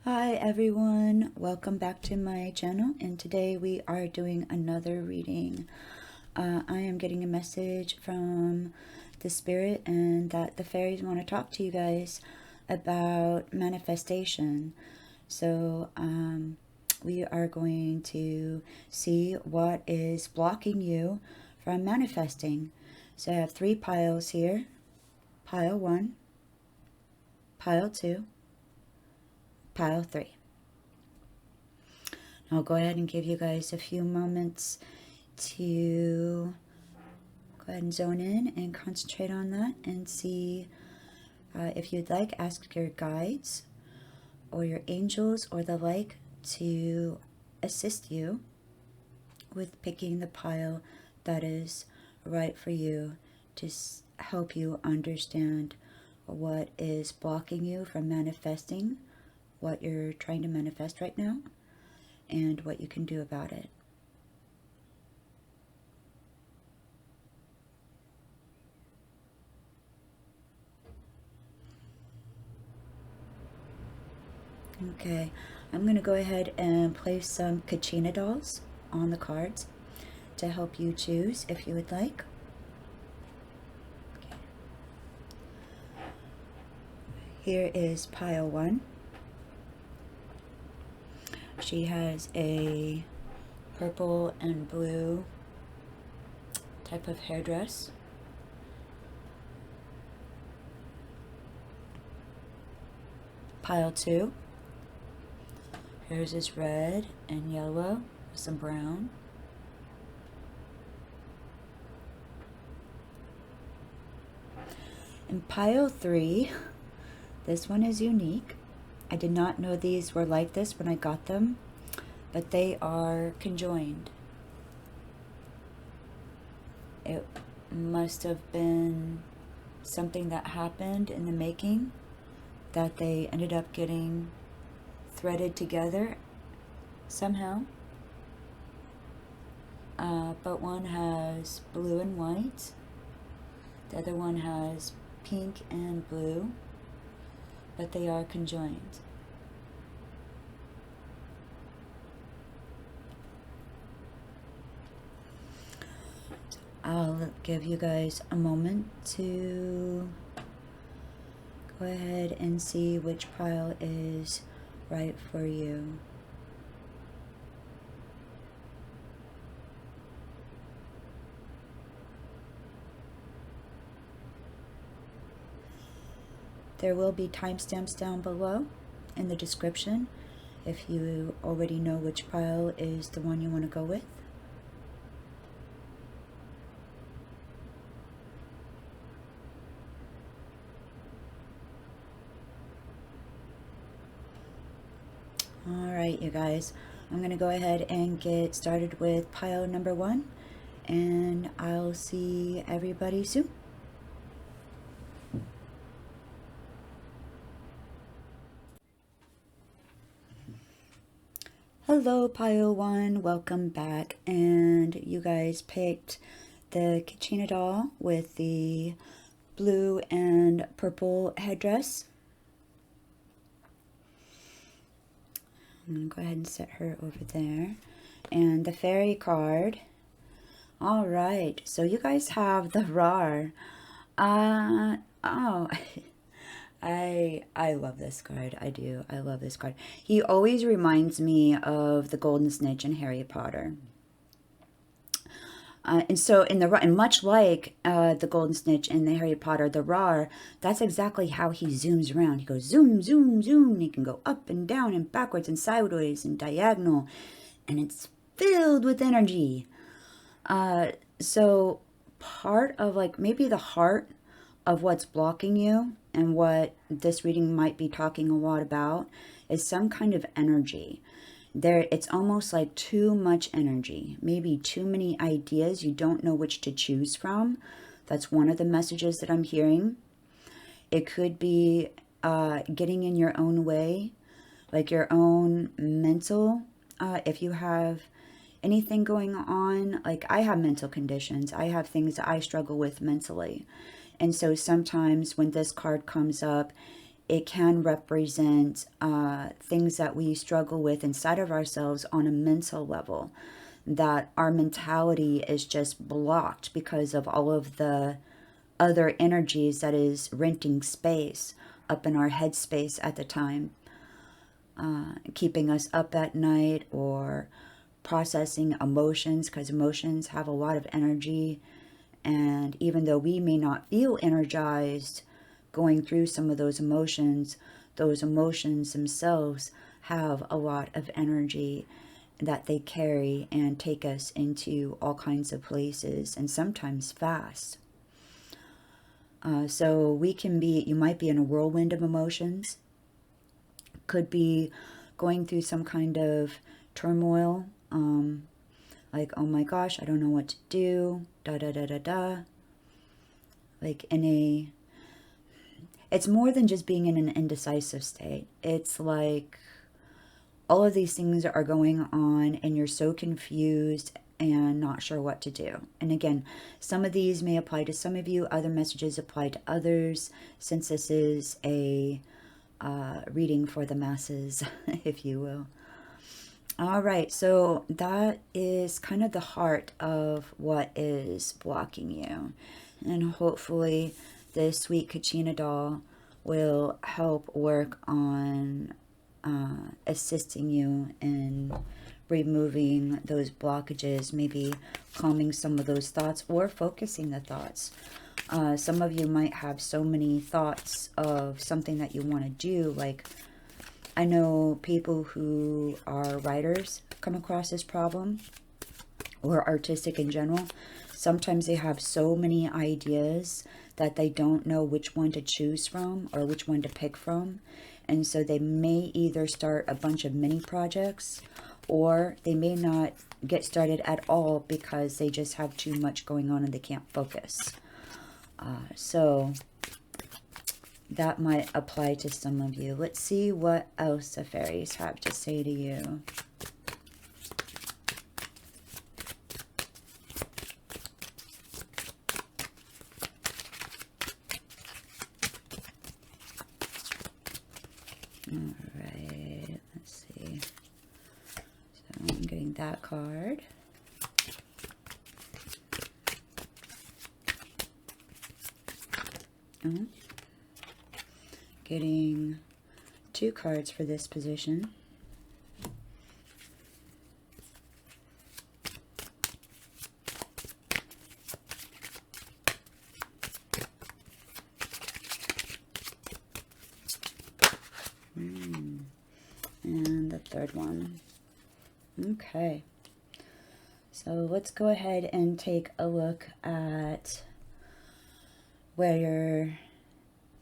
Hi everyone, welcome back to my channel, and today we are doing another reading. I am getting a message from the spirit and that the fairies want to talk to you guys about manifestation. So we are going to see what is blocking you from manifesting. So I have 3 piles here: pile 1, pile 2, pile 3. I'll go ahead and give you guys a few moments to go ahead and zone in and concentrate on that and see if you'd like, ask your guides or your angels or the like to assist you with picking the pile that is right for you to help you understand what is blocking you from manifesting what you're trying to manifest right now and what you can do about it. Okay, I'm going to go ahead and place some Kachina dolls on the cards to help you choose if you would like. Okay. Here is pile 1. She has a purple and blue type of hairdress. Pile 2. Hers is red and yellow with some brown. And pile 3, this one is unique. I did not know these were like this when I got them, but they are conjoined. It must have been something that happened in the making, that they ended up getting threaded together somehow. But one has blue and white, the other one has pink and blue, but they are conjoined. I'll give you guys a moment to go ahead and see which pile is right for you. There will be timestamps down below in the description if you already know which pile is the one you want to go with. Alright, you guys, I'm going to go ahead and get started with pile number 1, and I'll see everybody soon. Hello pile 1, welcome back, and you guys picked the Kachina doll with the blue and purple headdress. I'm going to go ahead and set her over there. And the fairy card. Alright, so you guys have the RAR. Oh, I love this card. I do. I love this card. He always reminds me of the Golden Snitch in Harry Potter. And so and much like the Golden Snitch in the Harry Potter, the RAR, that's exactly how he zooms around. He goes zoom, zoom, zoom. He can go up and down and backwards and sideways and diagonal. And it's filled with energy. So part of like maybe the heart of what's blocking you and what this reading might be talking a lot about is some kind of energy. It's almost like too much energy, maybe too many ideas. You don't know which to choose from. That's one of the messages that I'm hearing. It could be getting in your own way, like your own mental. If you have anything going on, like I have mental conditions. I have things that I struggle with mentally. And so sometimes when this card comes up, it can represent things that we struggle with inside of ourselves on a mental level, that our mentality is just blocked because of all of the other energies that is renting space up in our headspace at the time, keeping us up at night, or processing emotions, because emotions have a lot of energy. And even though we may not feel energized going through some of those emotions themselves have a lot of energy that they carry and take us into all kinds of places, and sometimes fast. So we can be, you might be in a whirlwind of emotions, could be going through some kind of turmoil, like, oh my gosh, I don't know what to do, da da da da da. Like it's more than just being in an indecisive state. It's like all of these things are going on and you're so confused and not sure what to do. And again, some of these may apply to some of you, other messages apply to others, since this is a reading for the masses, if you will. All right, so that is kind of the heart of what is blocking you. And hopefully this sweet Kachina doll will help work on assisting you in removing those blockages, maybe calming some of those thoughts or focusing the thoughts. Some of you might have so many thoughts of something that you want to do. Like, I know people who are writers come across this problem, or artistic in general. Sometimes they have so many ideas that they don't know which one to choose from or which one to pick from. And so they may either start a bunch of mini projects, or they may not get started at all because they just have too much going on and they can't focus. So that might apply to some of you. Let's see what else the fairies have to say to you. Alright, let's see. So I'm getting that card. Getting 2 cards for this position. And the 3rd one. Okay. So let's go ahead and take a look at where you're...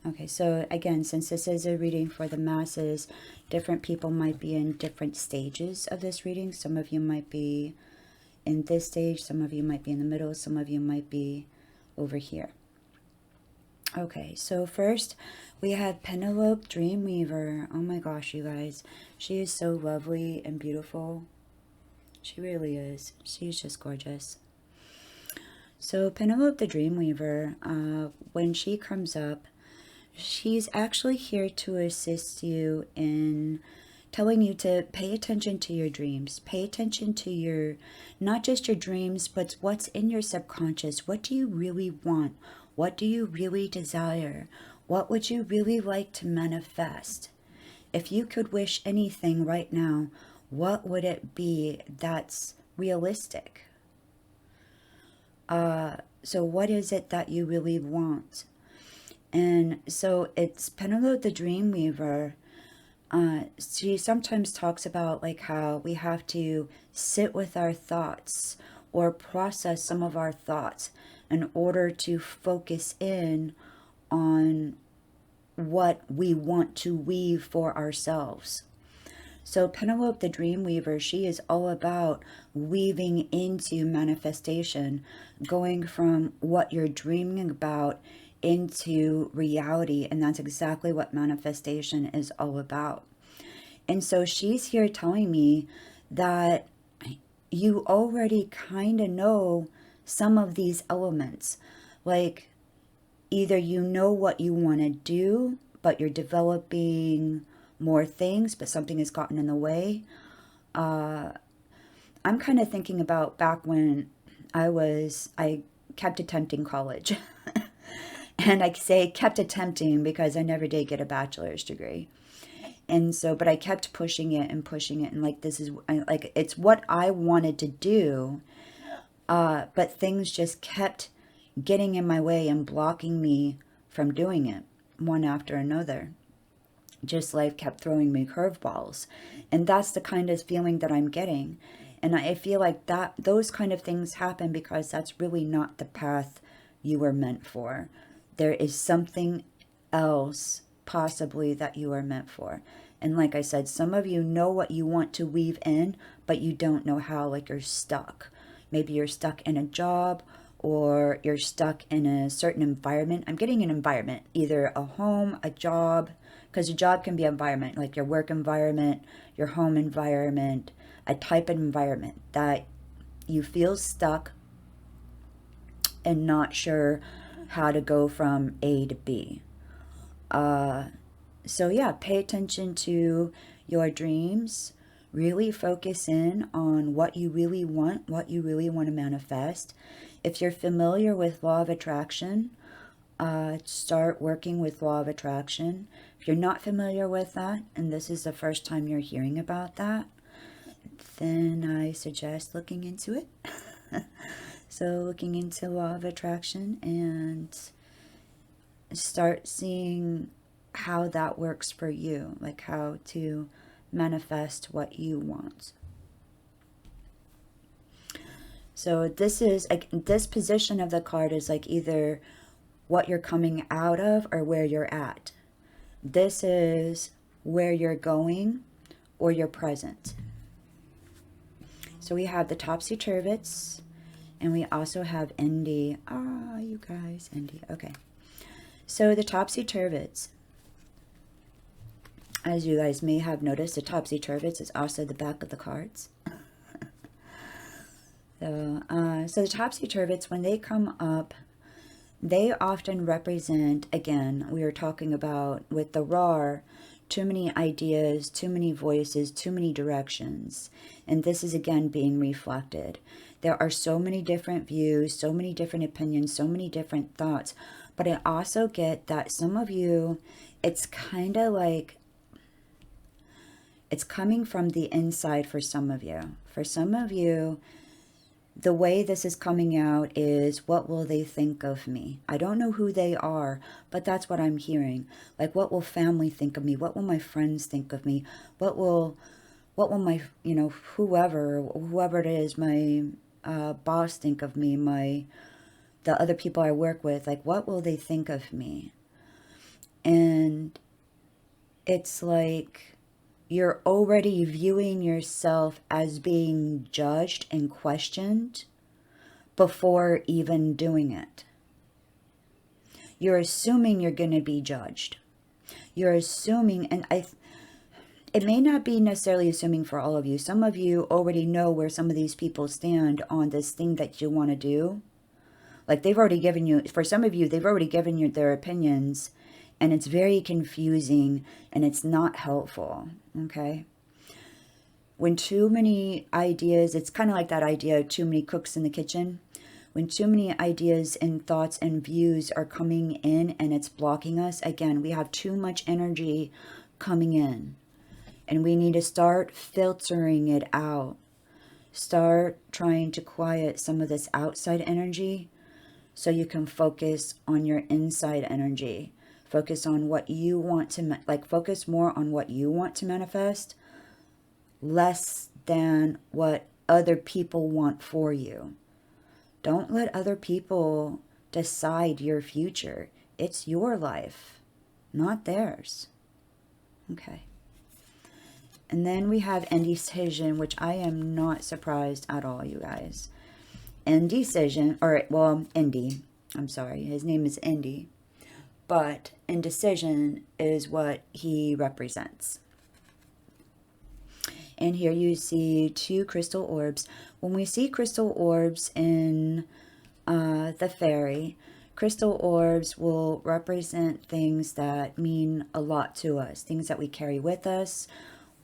Okay, so again, since this is a reading for the masses, different people might be in different stages of this reading. Some of you might be in this stage, some of you might be in the middle, some of you might be over here. Okay, so first we have Penelope Dreamweaver. Oh my gosh, you guys. She is so lovely and beautiful. She really is. She's just gorgeous. So Penelope the Dreamweaver, when she comes up, she's actually here to assist you in telling you to pay attention to your dreams. Pay attention to your, not just your dreams, but what's in your subconscious. What do you really want? What do you really desire? What would you really like to manifest? If you could wish anything right now, what would it be that's realistic? So what is it that you really want? And so it's Penelope the Dreamweaver. She sometimes talks about like how we have to sit with our thoughts or process some of our thoughts in order to focus in on what we want to weave for ourselves. So Penelope the Dreamweaver, she is all about weaving into manifestation, going from what you're dreaming about into reality. And that's exactly what manifestation is all about. And so she's here telling me that you already kind of know some of these elements. Like, either you know what you want to do, but you're developing more things, but something has gotten in the way. I'm kind of thinking about back when I kept attempting college. And I say kept attempting because I never did get a bachelor's degree. And so, but I kept pushing it, and like, this is like, it's what I wanted to do. But things just kept getting in my way and blocking me from doing it, one after another. Just life kept throwing me curveballs. And that's the kind of feeling that I'm getting. And I feel like that those kind of things happen because that's really not the path you were meant for. There is something else possibly that you are meant for. And like I said, some of you know what you want to weave in, but you don't know how. Like, you're stuck. Maybe you're stuck in a job, or you're stuck in a certain environment. I'm getting an environment, either a home, a job, because a job can be an environment, like your work environment, your home environment, a type of environment that you feel stuck and not sure how to go from A to B. So yeah, pay attention to your dreams. Really focus in on what you really want, what you really want to manifest. If you're familiar with law of attraction, start working with law of attraction. If you're not familiar with that, and this is the first time you're hearing about that, then I suggest looking into it. So looking into law of attraction and start seeing how that works for you, like how to manifest what you want. So this is like, this position of the card is like either what you're coming out of or where you're at. This is where you're going or your present. So we have the topsy-turvets, and we also have Indy. Ah, you guys, Indy. Okay. So the topsy-turvets, as you guys may have noticed, the topsy-turvets is also the back of the cards. So the topsy-turvets, when they come up, they often represent, again, we were talking about with the RAR, too many ideas, too many voices, too many directions. And this is again being reflected. There are so many different views, so many different opinions, so many different thoughts. But I also get that some of you, it's kind of like, it's coming from the inside for some of you. For some of you, the way this is coming out is, what will they think of me? I don't know who they are, but that's what I'm hearing. Like, what will family think of me? What will my friends think of me? What will my, whoever it is, my boss think of me, the other people I work with, like, what will they think of me? And it's like, you're already viewing yourself as being judged and questioned before even doing it. You're assuming you're going to be judged. You're assuming, and it may not be necessarily assuming for all of you. Some of you already know where some of these people stand on this thing that you want to do. Like, they've already given you, for some of you, they've already given you their opinions, and it's very confusing, and it's not helpful, okay? When too many ideas, it's kind of like that idea of too many cooks in the kitchen. When too many ideas and thoughts and views are coming in and it's blocking us, again, we have too much energy coming in. And we need to start filtering it out. Start trying to quiet some of this outside energy so you can focus on your inside energy. Focus on what you want to, focus more on what you want to manifest, less than what other people want for you. Don't let other people decide your future. It's your life, not theirs. Okay. And then we have indecision, which I am not surprised at all, you guys. Indecision, Indy. I'm sorry. His name is Indy. But indecision is what he represents. And here you see two crystal orbs. When we see crystal orbs in the Faery, crystal orbs will represent things that mean a lot to us, things that we carry with us,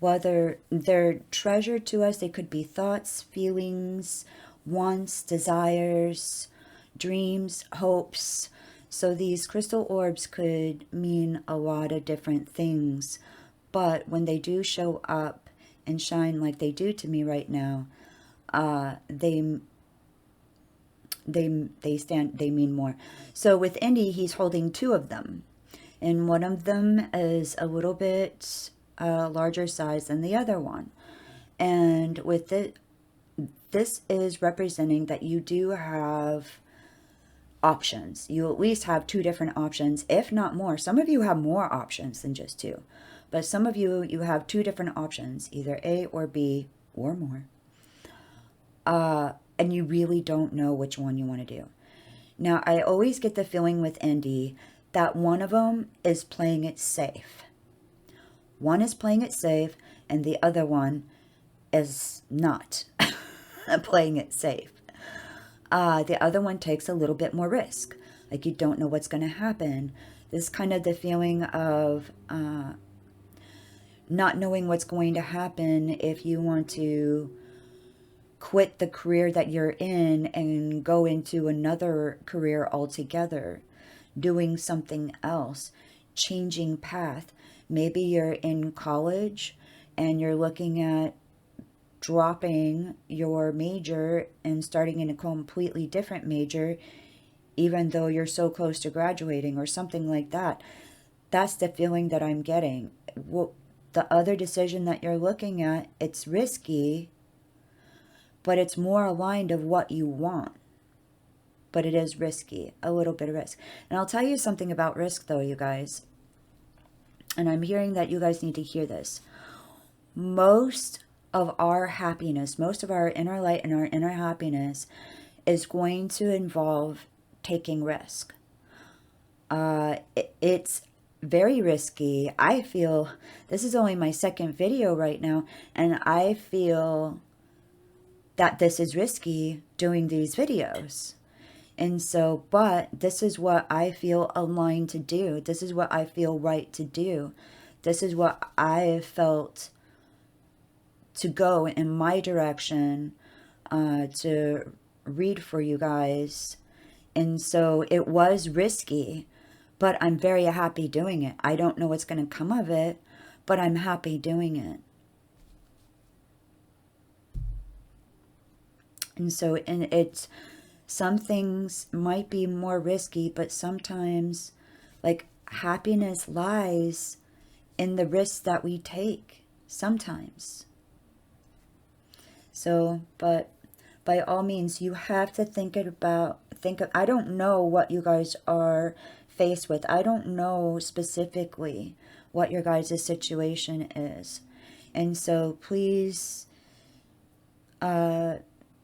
whether they're treasured to us. They could be thoughts, feelings, wants, desires, dreams, hopes. So these crystal orbs could mean a lot of different things, but when they do show up and shine like they do to me right now, they mean more. So with Indy, he's holding two of them, and one of them is a little bit larger size than the other one. And with it, this is representing that you do have options. You at least have two different options, if not more. Some of you have more options than just two, but some of you have two different options, either A or B or more. And you really don't know which one you want to do. Now, I always get the feeling with Indy that one of them is playing it safe. One is playing it safe, and the other one is not playing it safe. The other one takes a little bit more risk. Like, you don't know what's going to happen. This is kind of the feeling of not knowing what's going to happen if you want to quit the career that you're in and go into another career altogether, doing something else, changing path. Maybe you're in college and you're looking at dropping your major and starting in a completely different major, even though you're so close to graduating or something like that. That's the feeling that I'm getting. Well, the other decision that you're looking at, it's risky, but it's more aligned of what you want. But it is risky, a little bit of risk. And I'll tell you something about risk though, you guys. And I'm hearing that you guys need to hear this. Most of our happiness, most of our inner light and our inner happiness is going to involve taking risk. It's very risky. I feel, this is only my second video right now, and I feel that this is risky doing these videos. And so, but this is what I feel aligned to do. This is what I feel right to do. This is what I felt to go in my direction to read for you guys. And so it was risky, but I'm very happy doing it. I don't know what's going to come of it, but I'm happy doing it. And so, and it's, some things might be more risky, but sometimes, like, happiness lies in the risks that we take sometimes. So, but by all means, you have to think of, I don't know what you guys are faced with. I don't know specifically what your guys' situation is. And so please,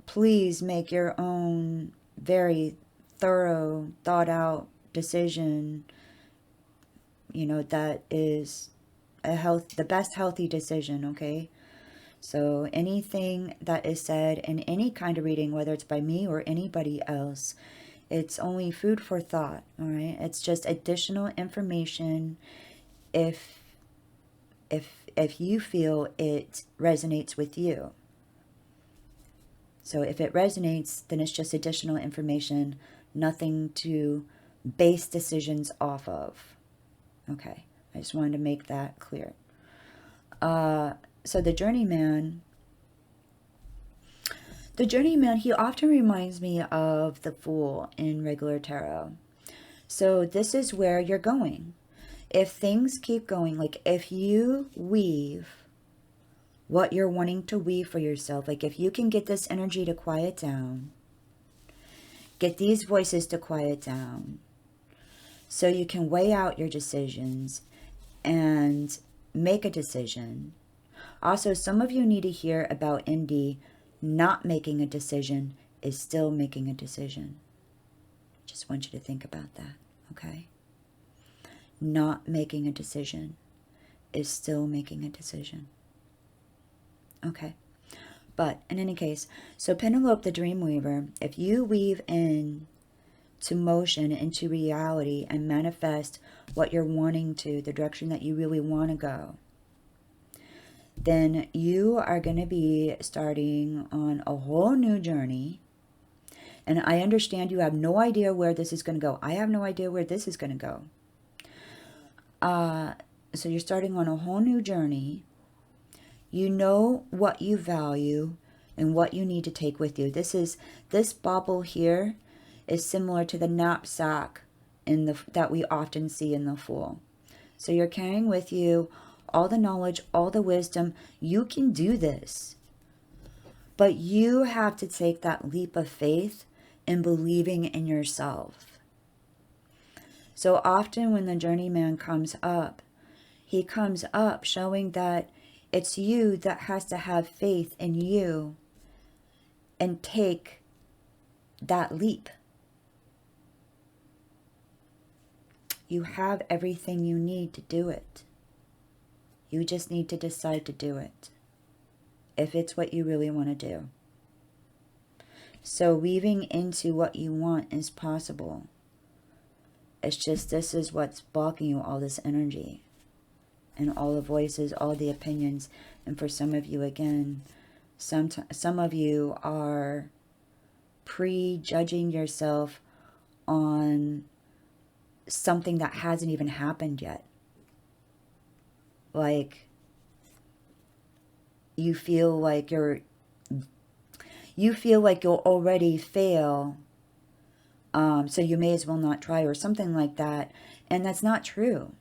please make your own very thorough, thought out decision, you know, that is the best healthy decision, okay? So anything that is said in any kind of reading, whether it's by me or anybody else, it's only food for thought, all right? It's just additional information if you feel it resonates with you. So if it resonates, then it's just additional information, nothing to base decisions off of. Okay, I just wanted to make that clear. So the journeyman, he often reminds me of the Fool in regular tarot. So this is where you're going. If things keep going, like if you weave what you're wanting to weave for yourself, like if you can get this energy to quiet down, get these voices to quiet down, so you can weigh out your decisions and make a decision. Also, some of you need to hear about Indy not making a decision is still making a decision. Just want you to think about that, okay? Not making a decision is still making a decision. Okay, but in any case, so Penelope the Dreamweaver, if you weave in to motion, into reality, and manifest what you're wanting to, the direction that you really want to go, then you are going to be starting on a whole new journey. And I understand you have no idea where this is going to go. I have no idea where this is going to go. So you're starting on a whole new journey. You know what you value and what you need to take with you. This bauble here is similar to the knapsack that we often see in the Fool. So you're carrying with you all the knowledge, all the wisdom. You can do this. But you have to take that leap of faith in believing in yourself. So often when the journeyman comes up, he comes up showing that it's you that has to have faith in you and take that leap. You have everything you need to do it. You just need to decide to do it, if it's what you really want to do. So weaving into what you want is possible. It's just this is what's blocking you, all this energy and all the voices, all the opinions. And for some of you, again, some of you are prejudging yourself on something that hasn't even happened yet. Like, you feel like you'll already fail, so you may as well not try, or something like that. And that's not true.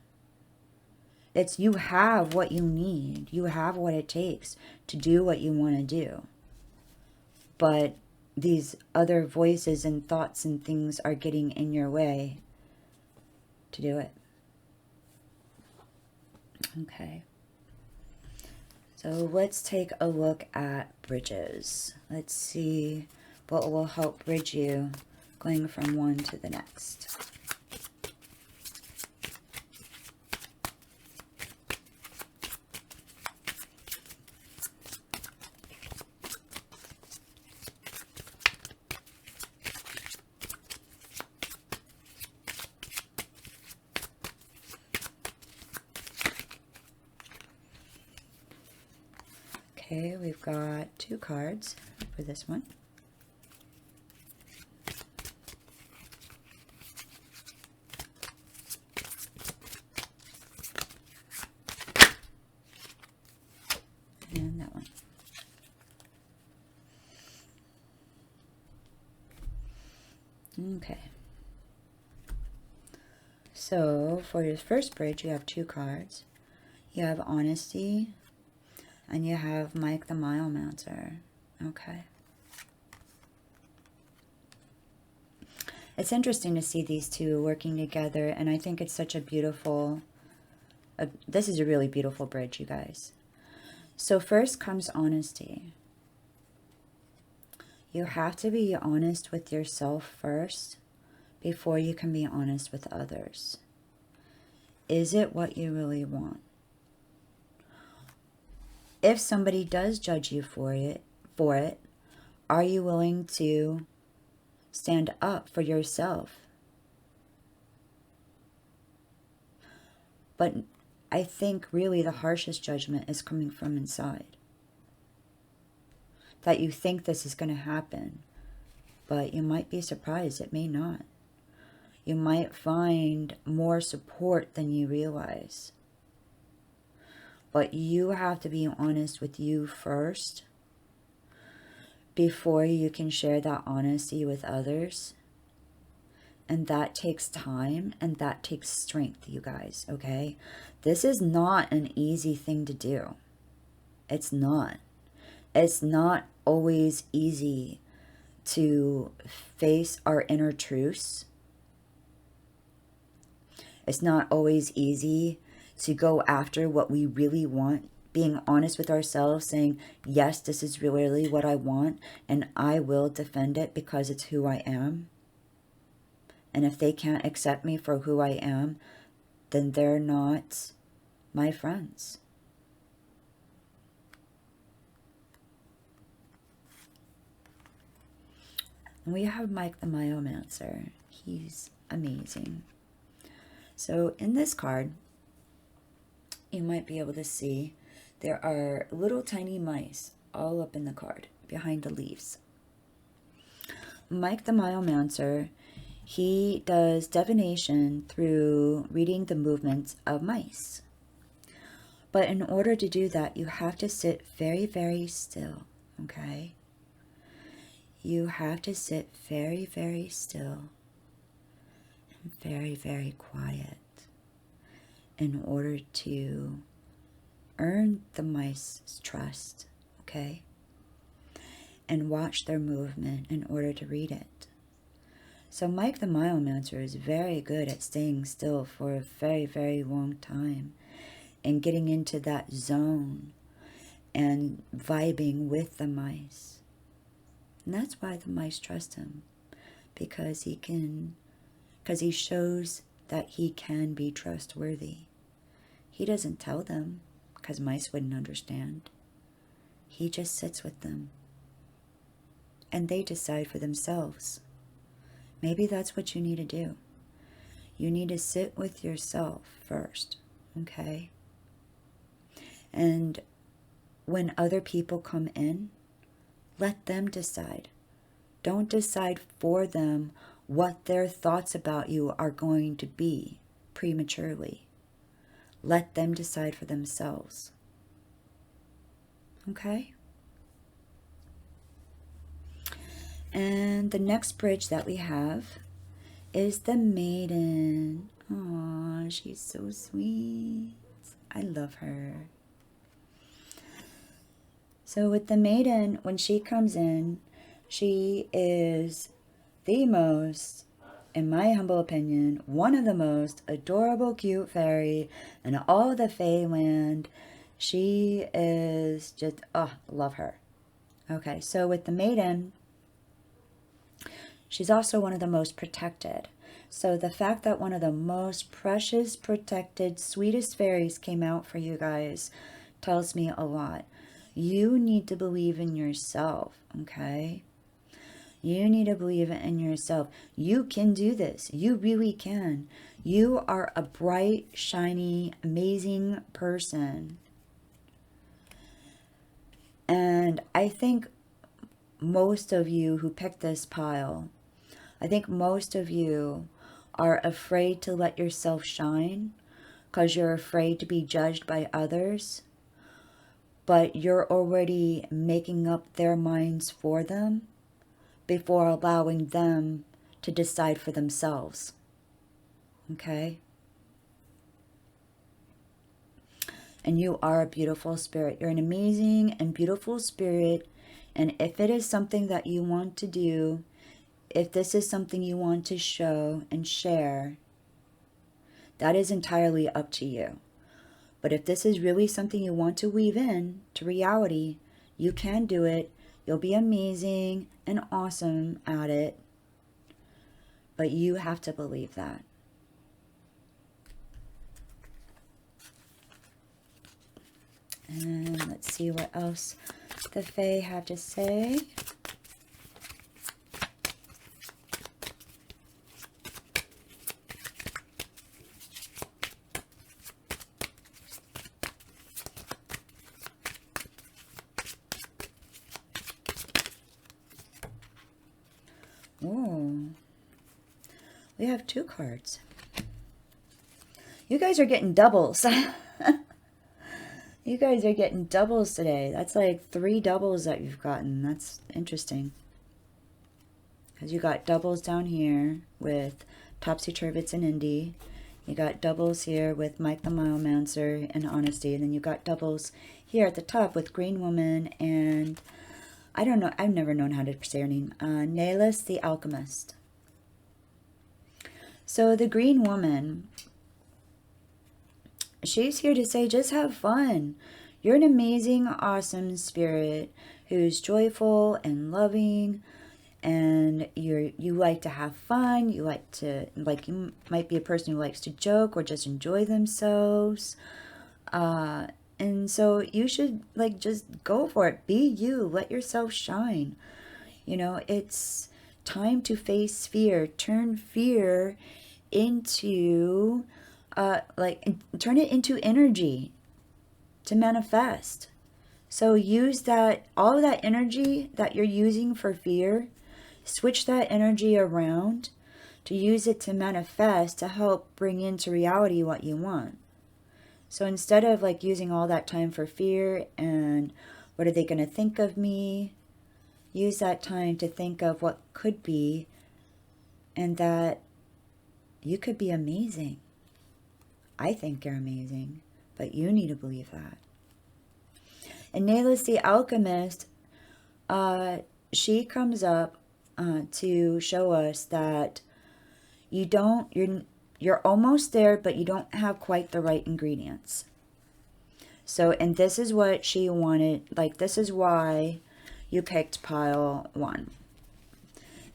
It's you have what you need. You have what it takes to do what you want to do. But these other voices and thoughts and things are getting in your way to do it. Okay. So let's take a look at bridges. Let's see what will help bridge you going from one to the next. Okay, we've got 2 cards for this one. And that one. Okay. So for your first bridge, you have 2 cards. You have Honesty, and you have Mike the Milemancer. Okay. It's interesting to see these two working together, and I think it's such a beautiful, this is a really beautiful bridge, you guys. So first comes honesty. You have to be honest with yourself first before you can be honest with others. Is it what you really want? If somebody does judge you for it, are you willing to stand up for yourself? But I think really the harshest judgment is coming from inside. That you think this is going to happen, but you might be surprised, it may not. You might find more support than you realize. But you have to be honest with you first before you can share that honesty with others. And that takes time and that takes strength, you guys, okay? This is not an easy thing to do. It's not. It's not always easy to face our inner truths. It's not always easy to go after what we really want, being honest with ourselves, saying, yes, this is really what I want, and I will defend it because it's who I am. And if they can't accept me for who I am, then they're not my friends. And we have Mike the Milemancer. He's amazing. So in this card, you might be able to see there are little tiny mice all up in the card behind the leaves. Mike the Myomancer, he does divination through reading the movements of mice. But in order to do that, you have to sit very, very still, okay? You have to sit very, very still and very, very quiet in order to earn the mice's trust, okay? And watch their movement in order to read it. So Mike the Myomancer is very good at staying still for a very, very long time and getting into that zone and vibing with the mice. And that's why the mice trust him, because he shows that he can be trustworthy. He doesn't tell them, because mice wouldn't understand. He just sits with them. And they decide for themselves. Maybe that's what you need to do. You need to sit with yourself first, okay? And when other people come in, let them decide. Don't decide for them what their thoughts about you are going to be prematurely. Let them decide for themselves. Okay? And the next bridge that we have is the Maiden. Aw, she's so sweet. I love her. So with the Maiden, when she comes in, she is the most, in my humble opinion, one of the most adorable, cute fairy in all the Faeland. She is just, love her. Okay, so with the Maiden, she's also one of the most protected. So the fact that one of the most precious, protected, sweetest fairies came out for you guys tells me a lot. You need to believe in yourself, okay? You need to believe in yourself. You can do this. You really can. You are a bright, shiny, amazing person. And I think most of you who picked this pile, I think most of you are afraid to let yourself shine because you're afraid to be judged by others. But you're already making up their minds for them before allowing them to decide for themselves. Okay? And you are a beautiful spirit. You're an amazing and beautiful spirit. And if it is something that you want to do, if this is something you want to show and share, that is entirely up to you. But if this is really something you want to weave in to reality, you can do it. You'll be amazing and awesome at it. But you have to believe that. And let's see what else the Fae have to say. Oh, we have 2 cards. You guys are getting doubles. You guys are getting doubles today. That's like 3 doubles that you've gotten. That's interesting. Because you got doubles down here with Topsy Turvets and Indy. You got doubles here with Mike the Myomancer and Honesty. And then you got doubles here at the top with Green Woman and, I don't know, I've never known how to say her name, Nahlis the Alchemist. So the Green Woman, she's here to say, just have fun. You're an amazing, awesome spirit who's joyful and loving, and you like to have fun. You might be a person who likes to joke or just enjoy themselves. And so you should just go for it. Be you. Let yourself shine. You know, time to face fear. Turn fear into, turn it into energy to manifest. So use that, all of that energy that you're using for fear, switch that energy around to use it to manifest, to help bring into reality what you want. So instead of like using all that time for fear and what are they going to think of me, use that time to think of what could be, and that you could be amazing. I think you're amazing, but you need to believe that. And Naylor the Alchemist, she comes up to show us that you're almost there, but you don't have quite the right ingredients. So, and this is what she wanted, like this is why you picked pile 1,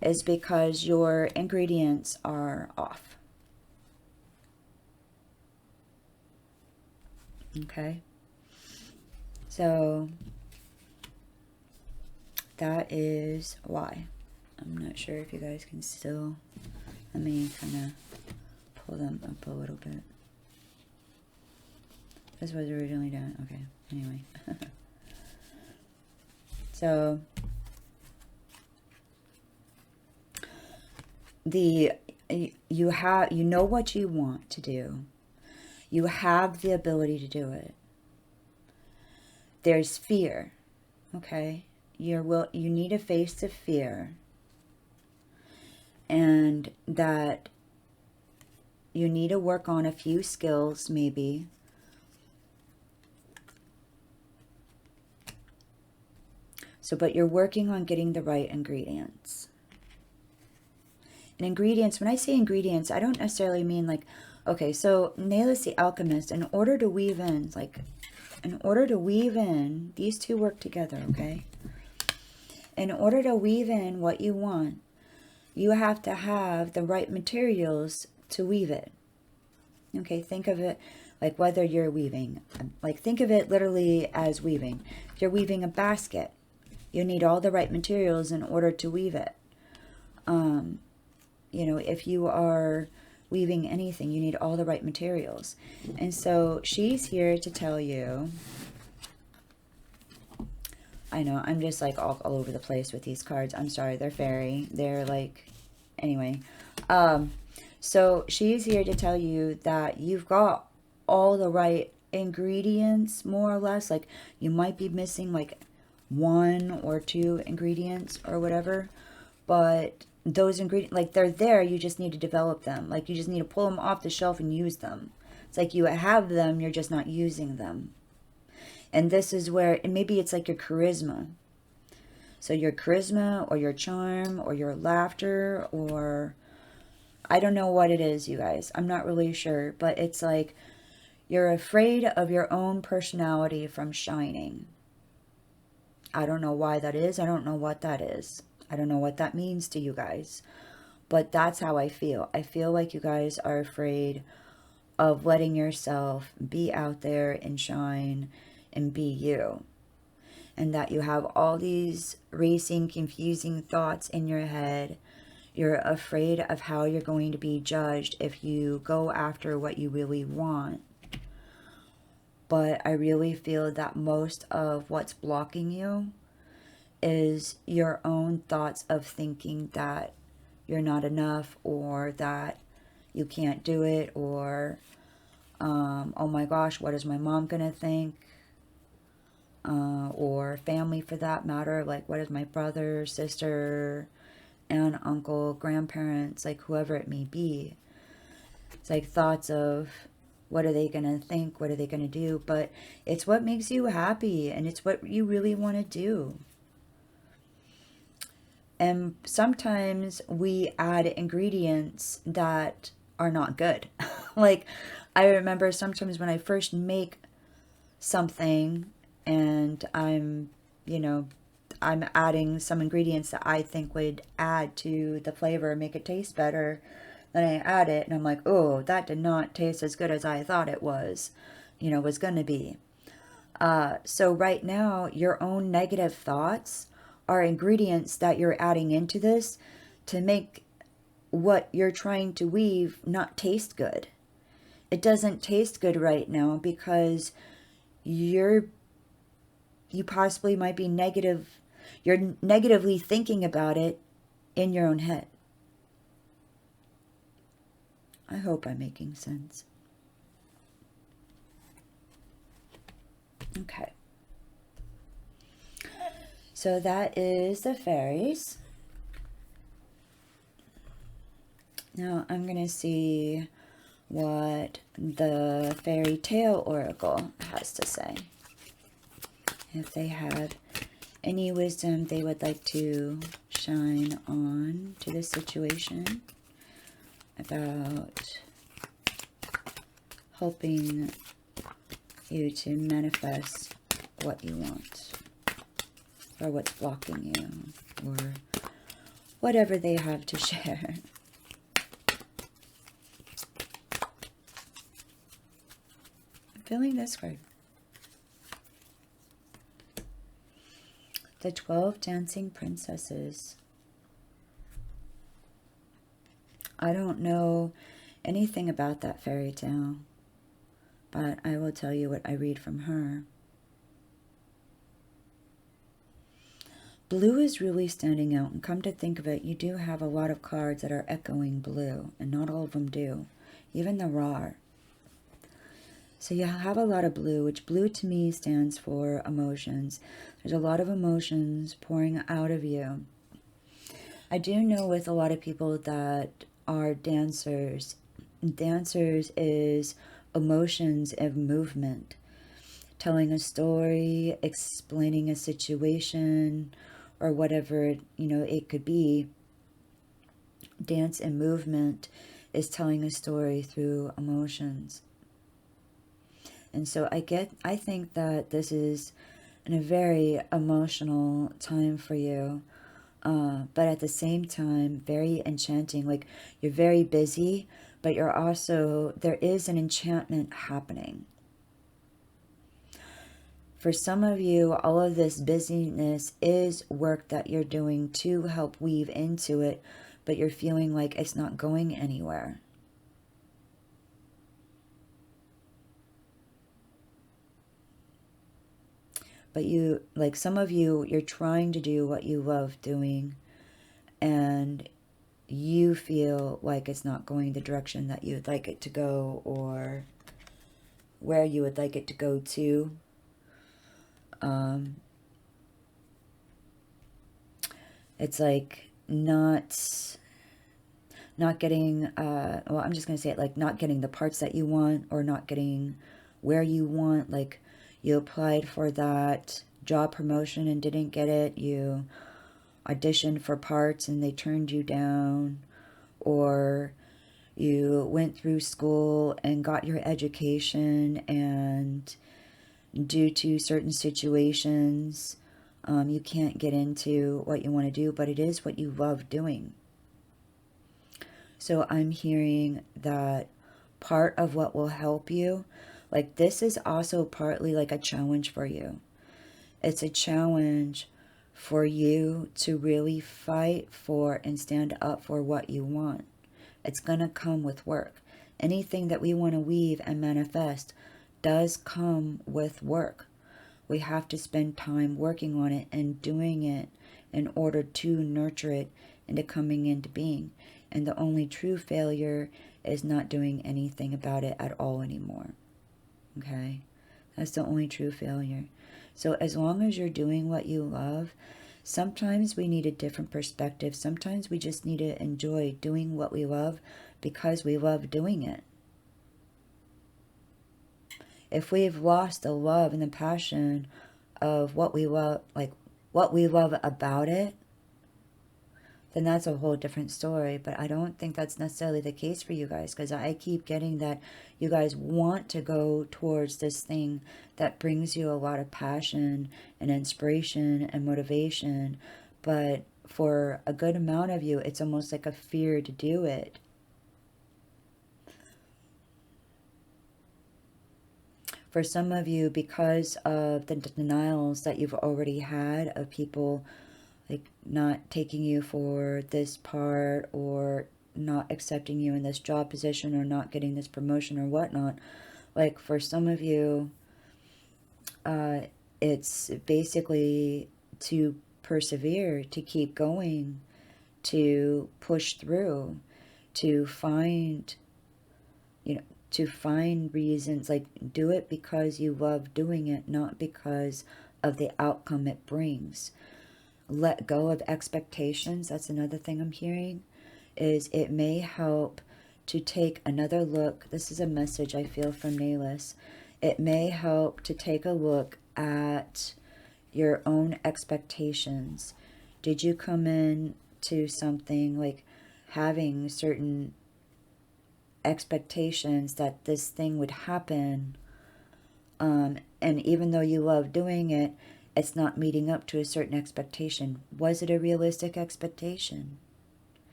is because your ingredients are off. Okay? So, that is why. I'm not sure if you guys can still, let me kind of pull them up a little bit. This was originally done. Okay, anyway. So, you know what you want to do. You have the ability to do it. There's fear, okay? You need to face the fear, and that you need to work on a few skills, maybe. So, but you're working on getting the right ingredients. And ingredients, when I say ingredients, I don't necessarily mean like, okay, so Naylor the Alchemist, in order to weave in, these two work together, okay? In order to weave in what you want, you have to have the right materials to weave it. Okay, think of it like whether you're weaving, like think of it literally as weaving. If you're weaving a basket, you need all the right materials in order to weave it. You know, if you are weaving anything, you need all the right materials. And so she's here to tell you, I know, I'm just like all over the place with these cards. I'm sorry, they're fairy. They're like, anyway. So she's here to tell you that you've got all the right ingredients, more or less. Like you might be missing like 1 or 2 ingredients or whatever, but those ingredients, like they're there, you just need to develop them. Like you just need to pull them off the shelf and use them. It's like you have them, you're just not using them. And this is where, and maybe it's like your charisma. So your charisma or your charm or your laughter, or I don't know what it is, you guys. I'm not really sure, but it's like you're afraid of your own personality from shining. I don't know why that is. I don't know what that is. I don't know what that means to you guys. But that's how I feel. I feel like you guys are afraid of letting yourself be out there and shine and be you. And that you have all these racing, confusing thoughts in your head. You're afraid of how you're going to be judged if you go after what you really want. But I really feel that most of what's blocking you is your own thoughts of thinking that you're not enough, or that you can't do it, or oh my gosh, what is my mom gonna think, or family for that matter, like what is my brother, sister, aunt, uncle, grandparents, like whoever it may be. It's like thoughts of what are they gonna think, what are they gonna do, but it's what makes you happy, and it's what you really want to do. And sometimes we add ingredients that are not good. Like, I remember sometimes when I first make something and I'm adding some ingredients that I think would add to the flavor, make it taste better. Then I add it and I'm like, oh, that did not taste as good as I thought it was going to be. So right now, your own negative thoughts are ingredients that you're adding into this to make what you're trying to weave not taste good. It doesn't taste good right now because you possibly might be you're negatively thinking about it in your own head. I hope I'm making sense. Okay. So that is the fairies. Now I'm going to see what the Faerytale Oracle has to say. If they have any wisdom they would like to shine on to the situation about helping you to manifest what you want, or what's blocking you, or whatever they have to share. I'm feeling this card. The 12 Dancing Princesses. I don't know anything about that fairy tale, but I will tell you what I read from her. Blue is really standing out, and come to think of it, you do have a lot of cards that are echoing blue, and not all of them do, even the raw. So you have a lot of blue, which blue to me stands for emotions. There's a lot of emotions pouring out of you. I do know with a lot of people that are dancers, dancers is emotions of movement, telling a story, explaining a situation, or whatever, it could be. Dance and movement is telling a story through emotions. And so I think that this is a very emotional time for you, but at the same time, very enchanting. Like, you're very busy, but you're also, there is an enchantment happening. For some of you, all of this busyness is work that you're doing to help weave into it, but you're feeling like it's not going anywhere. But you, like some of you, you're trying to do what you love doing, and you feel like it's not going the direction that you would like it to go, or where you would like it to go to. It's like not getting, well, I'm just going to say it, like not getting the parts that you want, or not getting where you want. Like, you applied for that job promotion and didn't get it. You auditioned for parts and they turned you down. Or you went through school and got your education, and due to certain situations, you can't get into what you want to do, but it is what you love doing. So I'm hearing that part of what will help you, like, this is also partly like a challenge for you. It's a challenge for you to really fight for and stand up for what you want. It's going to come with work. Anything that we want to weave and manifest does come with work. We have to spend time working on it and doing it in order to nurture it into coming into being. And the only true failure is not doing anything about it at all anymore. Okay? That's the only true failure. So as long as you're doing what you love, sometimes we need a different perspective. Sometimes we just need to enjoy doing what we love because we love doing it. If we've lost the love and the passion of what we love, like what we love about it, then that's a whole different story. But I don't think that's necessarily the case for you guys, because I keep getting that you guys want to go towards this thing that brings you a lot of passion and inspiration and motivation. But for a good amount of you, it's almost like a fear to do it. For some of you, because of the denials that you've already had of people like not taking you for this part, or not accepting you in this job position, or not getting this promotion or whatnot. Like for some of you, it's basically to persevere, to keep going, to push through, to find, to find reasons. Like, do it because you love doing it, not because of the outcome it brings. Let go of expectations. That's another thing I'm hearing, is it may help to take another look. This is a message I feel from Nahlis. It may help to take a look at your own expectations. Did you come in to something like having certain expectations that this thing would happen, and even though you love doing it, it's not meeting up to a certain expectation? Was it a realistic expectation?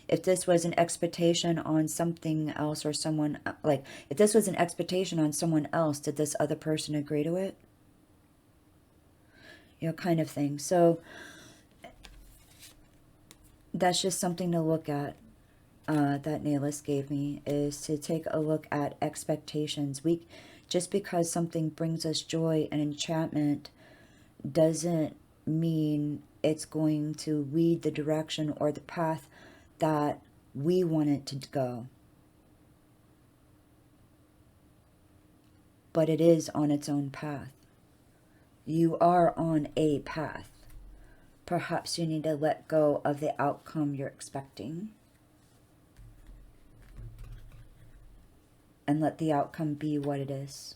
If this was an expectation on something else, or someone, like if this was an expectation on someone else, did this other person agree to it? Kind of thing. So that's just something to look at, that Nahlis gave me, is to take a look at expectations. Just because something brings us joy and enchantment doesn't mean it's going to lead the direction or the path that we want it to go. But it is on its own path. You are on a path. Perhaps you need to let go of the outcome you're expecting and let the outcome be what it is.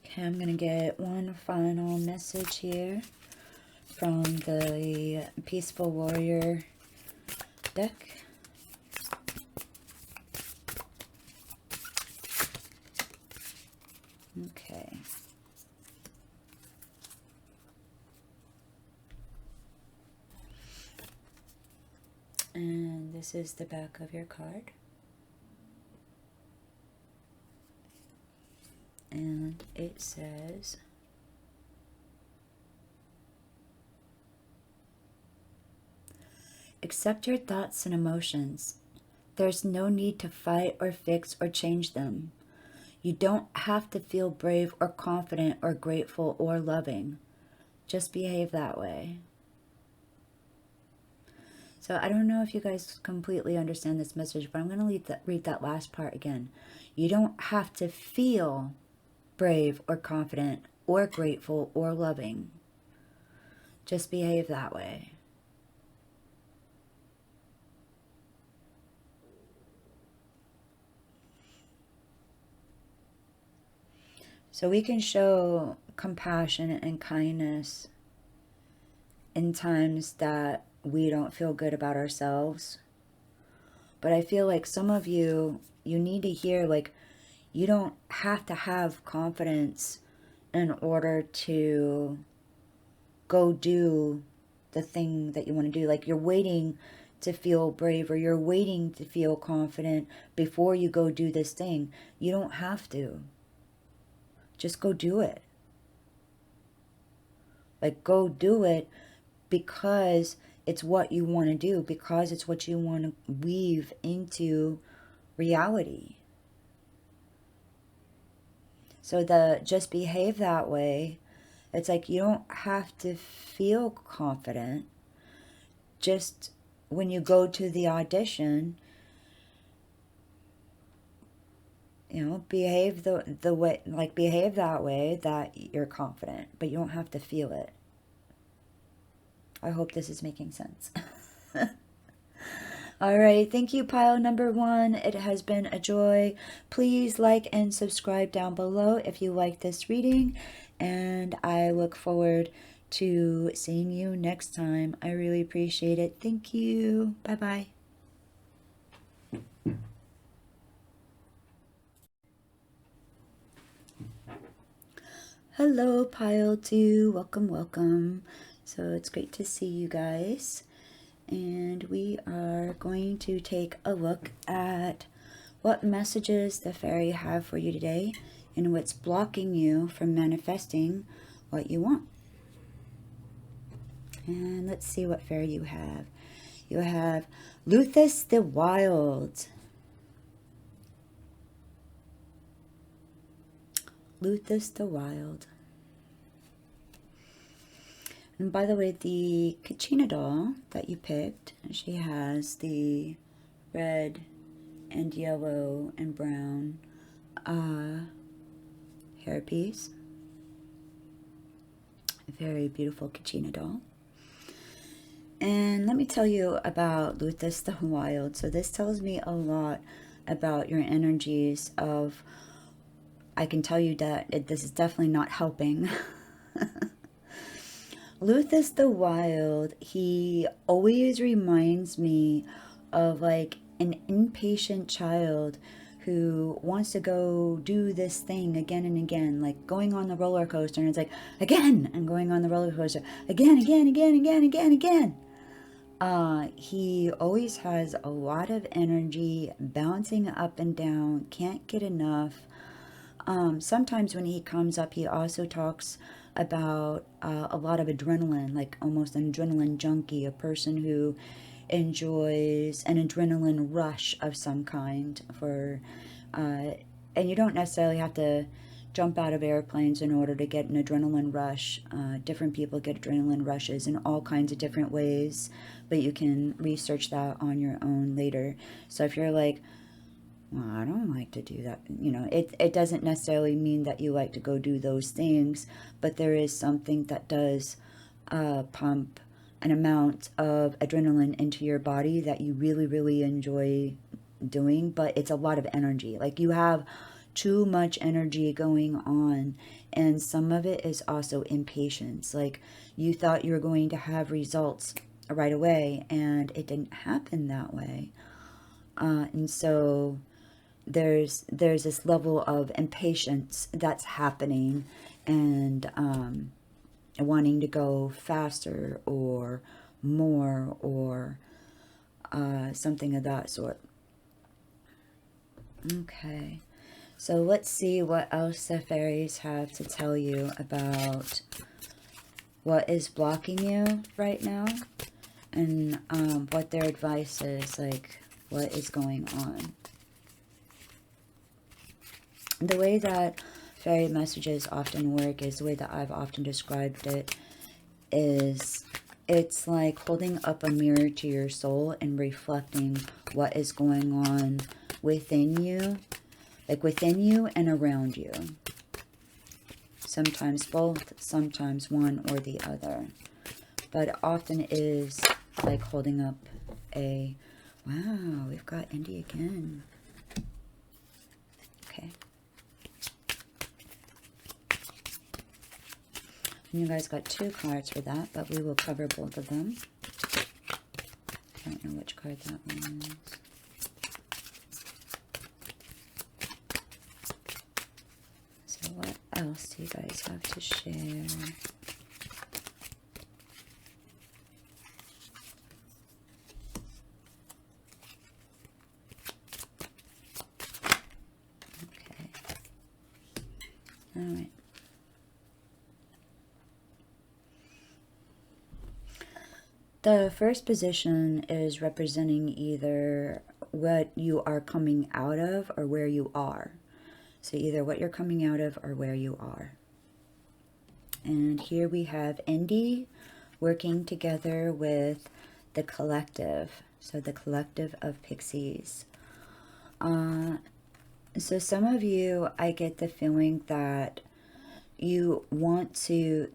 Okay, I'm going to get one final message here from the Peaceful Warrior deck. Okay. And this is the back of your card. And it says, accept your thoughts and emotions. There's no need to fight or fix or change them. You don't have to feel brave or confident or grateful or loving. Just behave that way. So I don't know if you guys completely understand this message, but I'm going to read that last part again. You don't have to feel brave or confident or grateful or loving. Just behave that way. So we can show compassion and kindness in times that we don't feel good about ourselves. But I feel like some of you need to hear, like, you don't have to have confidence in order to go do the thing that you want to do. Like, you're waiting to feel brave, or you're waiting to feel confident before you go do this thing. You don't have to. Just go do it. Like, go do it because it's what you want to do, because it's what you want to weave into reality. So just behave that way. It's like you don't have to feel confident. Just when you go to the audition, behave the way, like, behave that way that you're confident, but you don't have to feel it. I hope this is making sense. All right, thank you, pile number 1. It has been a joy. Please like and subscribe down below if you like this reading, and I look forward to seeing you next time. I really appreciate it. Thank you. Bye-bye. Hello, pile 2. Welcome, welcome. So it's great to see you guys. And we are going to take a look at what messages the fairy have for you today. and what's blocking you from manifesting what you want. And let's see what fairy you have. You have Luthus the Wild. Luthus the Wild. And by the way, the Kachina doll that you picked, she has the red and yellow and brown hairpiece. A very beautiful Kachina doll. And let me tell you about Luthus the Wild. So this tells me a lot about your energies of, I can tell you that this is definitely not helping. Luthus the Wild, he always reminds me of like an impatient child who wants to go do this thing again and again, like going on the roller coaster, and it's like, again, and going on the roller coaster, again. He always has a lot of energy, bouncing up and down, can't get enough. Sometimes when he comes up, he also talks about a lot of adrenaline, like almost an adrenaline junkie, a person who enjoys an adrenaline rush of some kind. And you don't necessarily have to jump out of airplanes in order to get an adrenaline rush. Different people get adrenaline rushes in all kinds of different ways, but you can research that on your own later. So if you're like, well, I don't like to do that, you know, it doesn't necessarily mean that you like to go do those things, but there is something that does pump an amount of adrenaline into your body that you really enjoy doing, but it's a lot of energy. Like you have too much energy going on, and some of it is also impatience. Like you thought you were going to have results right away, and it didn't happen that way. And so there's this level of impatience that's happening, and wanting to go faster or more or something of that sort. Okay, so let's see what else the fairies have to tell you about what is blocking you right now, and what their advice is, like what is going on. The way that fairy messages often work is the way that I've often described it is it's like holding up a mirror to your soul and reflecting what is going on within you, like within you and around you. Sometimes both, sometimes one or the other. But it often is like holding up a, wow, we've got Indy again. Okay. And you guys got 2 cards for that, but we will cover both of them. I don't know which card that one is. So what else do you guys have to share? Okay. All right. The first position is representing either what you are coming out of or where you are. So either what you're coming out of or where you are. And here we have Indy working together with the collective. So the collective of pixies. So some of you, I get the feeling that you want to,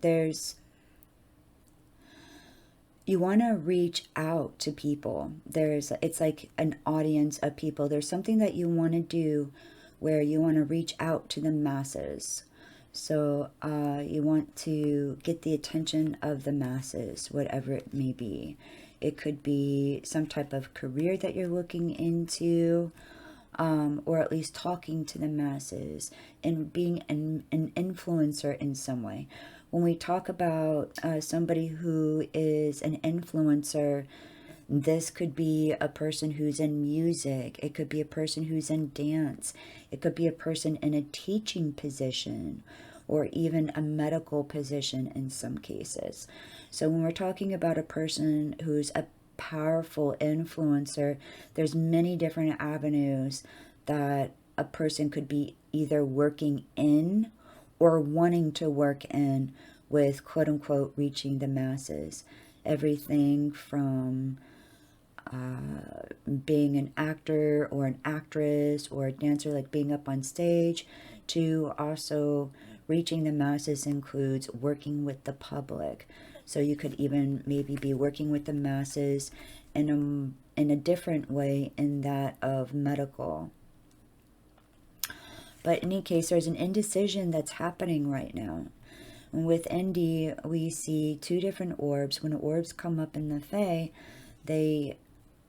you want to reach out to people. It's like an audience of people. There's something that you want to do where you want to reach out to the masses. So you want to get the attention of the masses, whatever it may be. It could be some type of career that you're looking into, or at least talking to the masses and being an influencer in some way. When we talk about somebody who is an influencer, This could be a person who's in music. It could be a person who's in dance. It could be a person in a teaching position or even a medical position in some cases. So when we're talking about a person who's a powerful influencer, there's many different avenues that a person could be either working in or wanting to work in with quote unquote reaching the masses. Everything from being an actor or an actress or a dancer, like being up on stage, to also reaching the masses includes working with the public. So you could even maybe be working with the masses in a different way, in that of medical. But in any case, there's an indecision that's happening right now. And with ND, we see two different orbs. When orbs come up in the Fae, they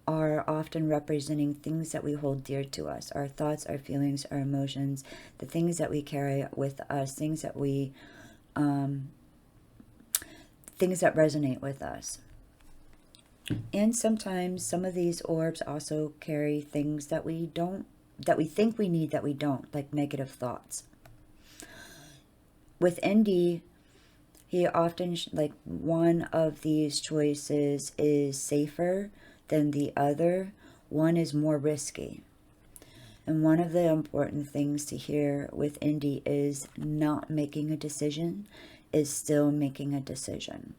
are often representing things that we hold dear to us, our thoughts, our feelings, our emotions, the things that we carry with us, things that resonate with us. And sometimes some of these orbs also carry things that we think we need that we don't, like negative thoughts. With ND, he often, like, one of these choices is safer than the other. One is more risky. And one of the important things to hear with Indy is not making a decision is still making a decision.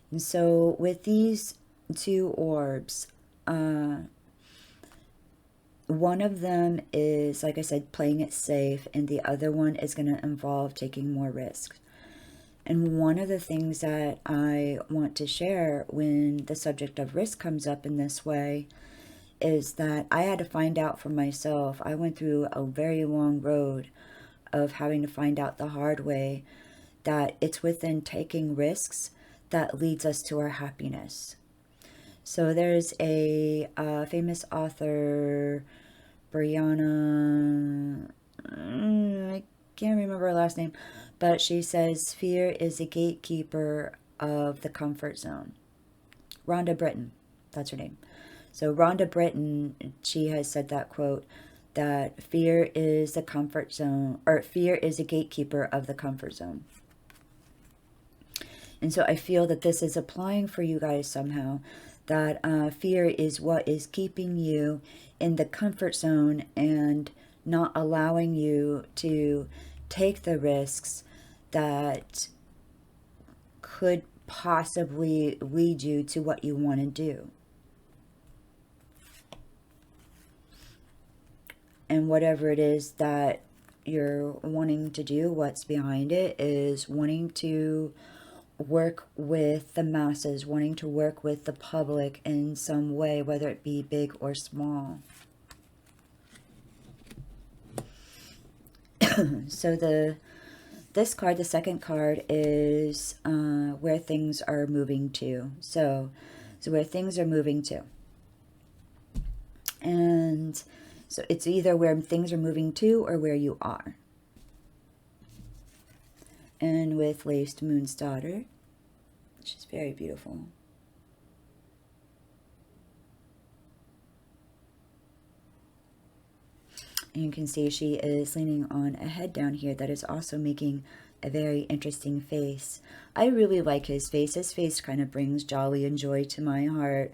And so with these two orbs, one of them is, like I said, playing it safe, and the other one is going to involve taking more risks. And one of the things that I want to share when the subject of risk comes up in this way is that I had to find out for myself. I went through a very long road of having to find out the hard way that it's within taking risks that leads us to our happiness. So there's a famous author, Brianna, I can't remember her last name, but she says fear is a gatekeeper of the comfort zone. Rhonda Britton, that's her name. So Rhonda Britton, she has said that quote, that fear is the comfort zone, or fear is a gatekeeper of the comfort zone. And so I feel that this is applying for you guys somehow, that fear is what is keeping you in the comfort zone and not allowing you to take the risks that could possibly lead you to what you want to do. And whatever it is that you're wanting to do, what's behind it is wanting to work with the masses, wanting to work with the public in some way, whether it be big or small. So this card, the second card, is where things are moving to. So where things are moving to. And so it's either where things are moving to or where you are. And with Laced Moon's Daughter, she's very beautiful. And you can see she is leaning on a head down here that is also making a very interesting face. I really like his face. His face kind of brings jolly and joy to my heart.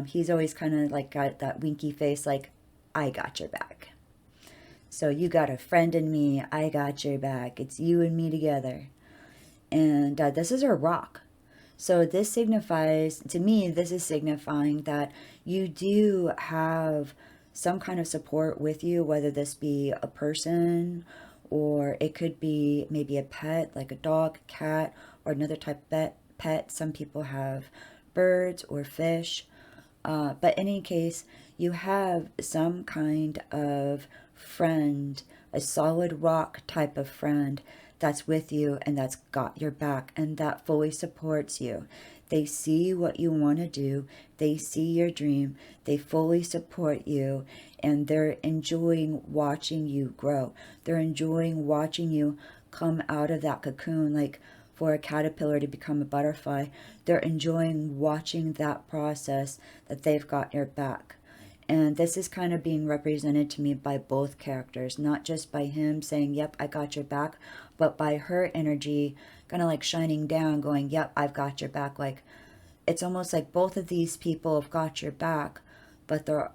He's always kind of like got that winky face, like, I got your back. So you got a friend in me, I got your back. It's you and me together. And this is a rock. So this signifies, to me, this is signifying that you do have some kind of support with you, whether this be a person, or it could be maybe a pet, like a dog, cat, or another type of pet. Some people have birds or fish. But in any case, you have some kind of friend, a solid rock type of friend that's with you and that's got your back and that fully supports you. They see what you want to do. They see your dream. They fully support you, and they're enjoying watching you grow. They're enjoying watching you come out of that cocoon, like for a caterpillar to become a butterfly. They're enjoying watching that process, that they've got your back. And this is kind of being represented to me by both characters, not just by him saying, yep, I got your back, but by her energy kind of like shining down, going, yep, I've got your back. Like, it's almost like both of these people have got your back, but they're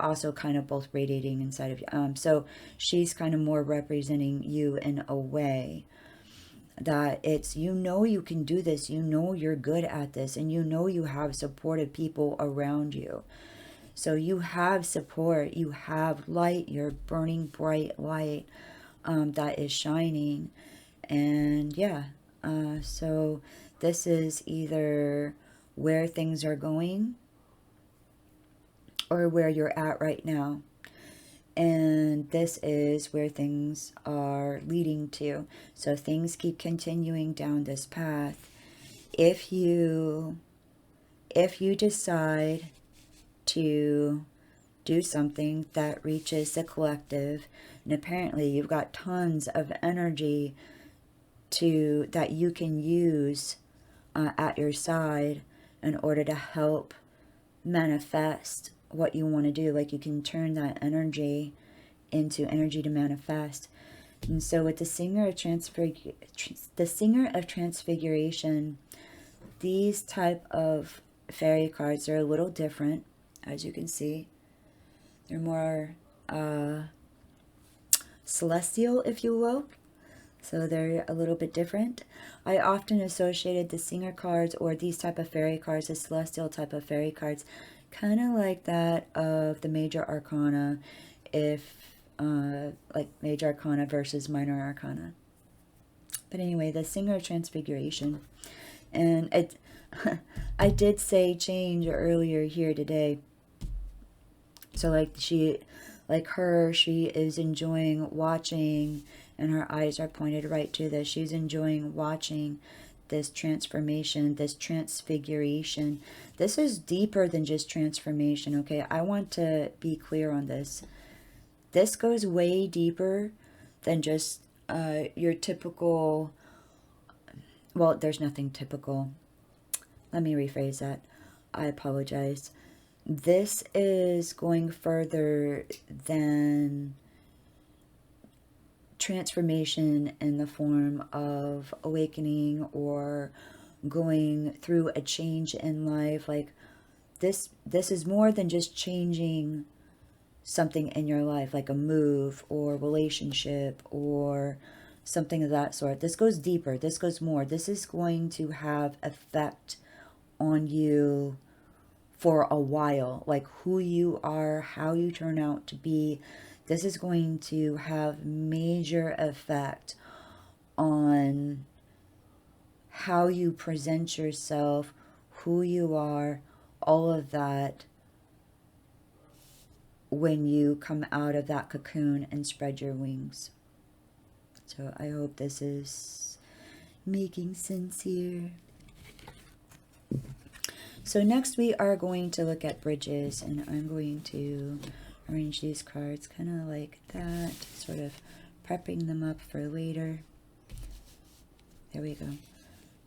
also kind of both radiating inside of you. So she's kind of more representing you in a way that it's, you know, you can do this, you know, you're good at this, and you know, you have supportive people around you. So you have support, you have light, you're burning bright light that is shining. And yeah, so this is either where things are going or where you're at right now. And this is where things are leading to. So things keep continuing down this path. If you decide to do something that reaches the collective, and apparently you've got tons of energy that you can use at your side in order to help manifest what you want to do. Like, you can turn that energy into energy to manifest. And so with the Singer of Transfiguration, these type of fairy cards are a little different. As you can see, they're more celestial, if you will. So they're a little bit different. I often associated the Singer cards or these type of fairy cards, the celestial type of fairy cards, kind of like that of the major arcana, if like major arcana versus minor arcana. But anyway, the Singer of Transfiguration. And it, I did say change earlier here today. So like she is enjoying watching, and her eyes are pointed right to this. She's enjoying watching this transformation, this transfiguration. This is deeper than just transformation, okay? I want to be clear on this. This goes way deeper than just your typical, well, there's nothing typical. Let me rephrase that. I apologize. This is going further than transformation in the form of awakening or going through a change in life. Like, this is more than just changing something in your life, like a move or relationship or something of that sort. This goes deeper. This goes more. This is going to have effect on you for a while, like who you are, how you turn out to be. This is going to have major effect on how you present yourself, who you are, all of that, when you come out of that cocoon and spread your wings. So I hope this is making sense here. So next we are going to look at bridges, and I'm going to arrange these cards kind of like that, sort of prepping them up for later. There we go.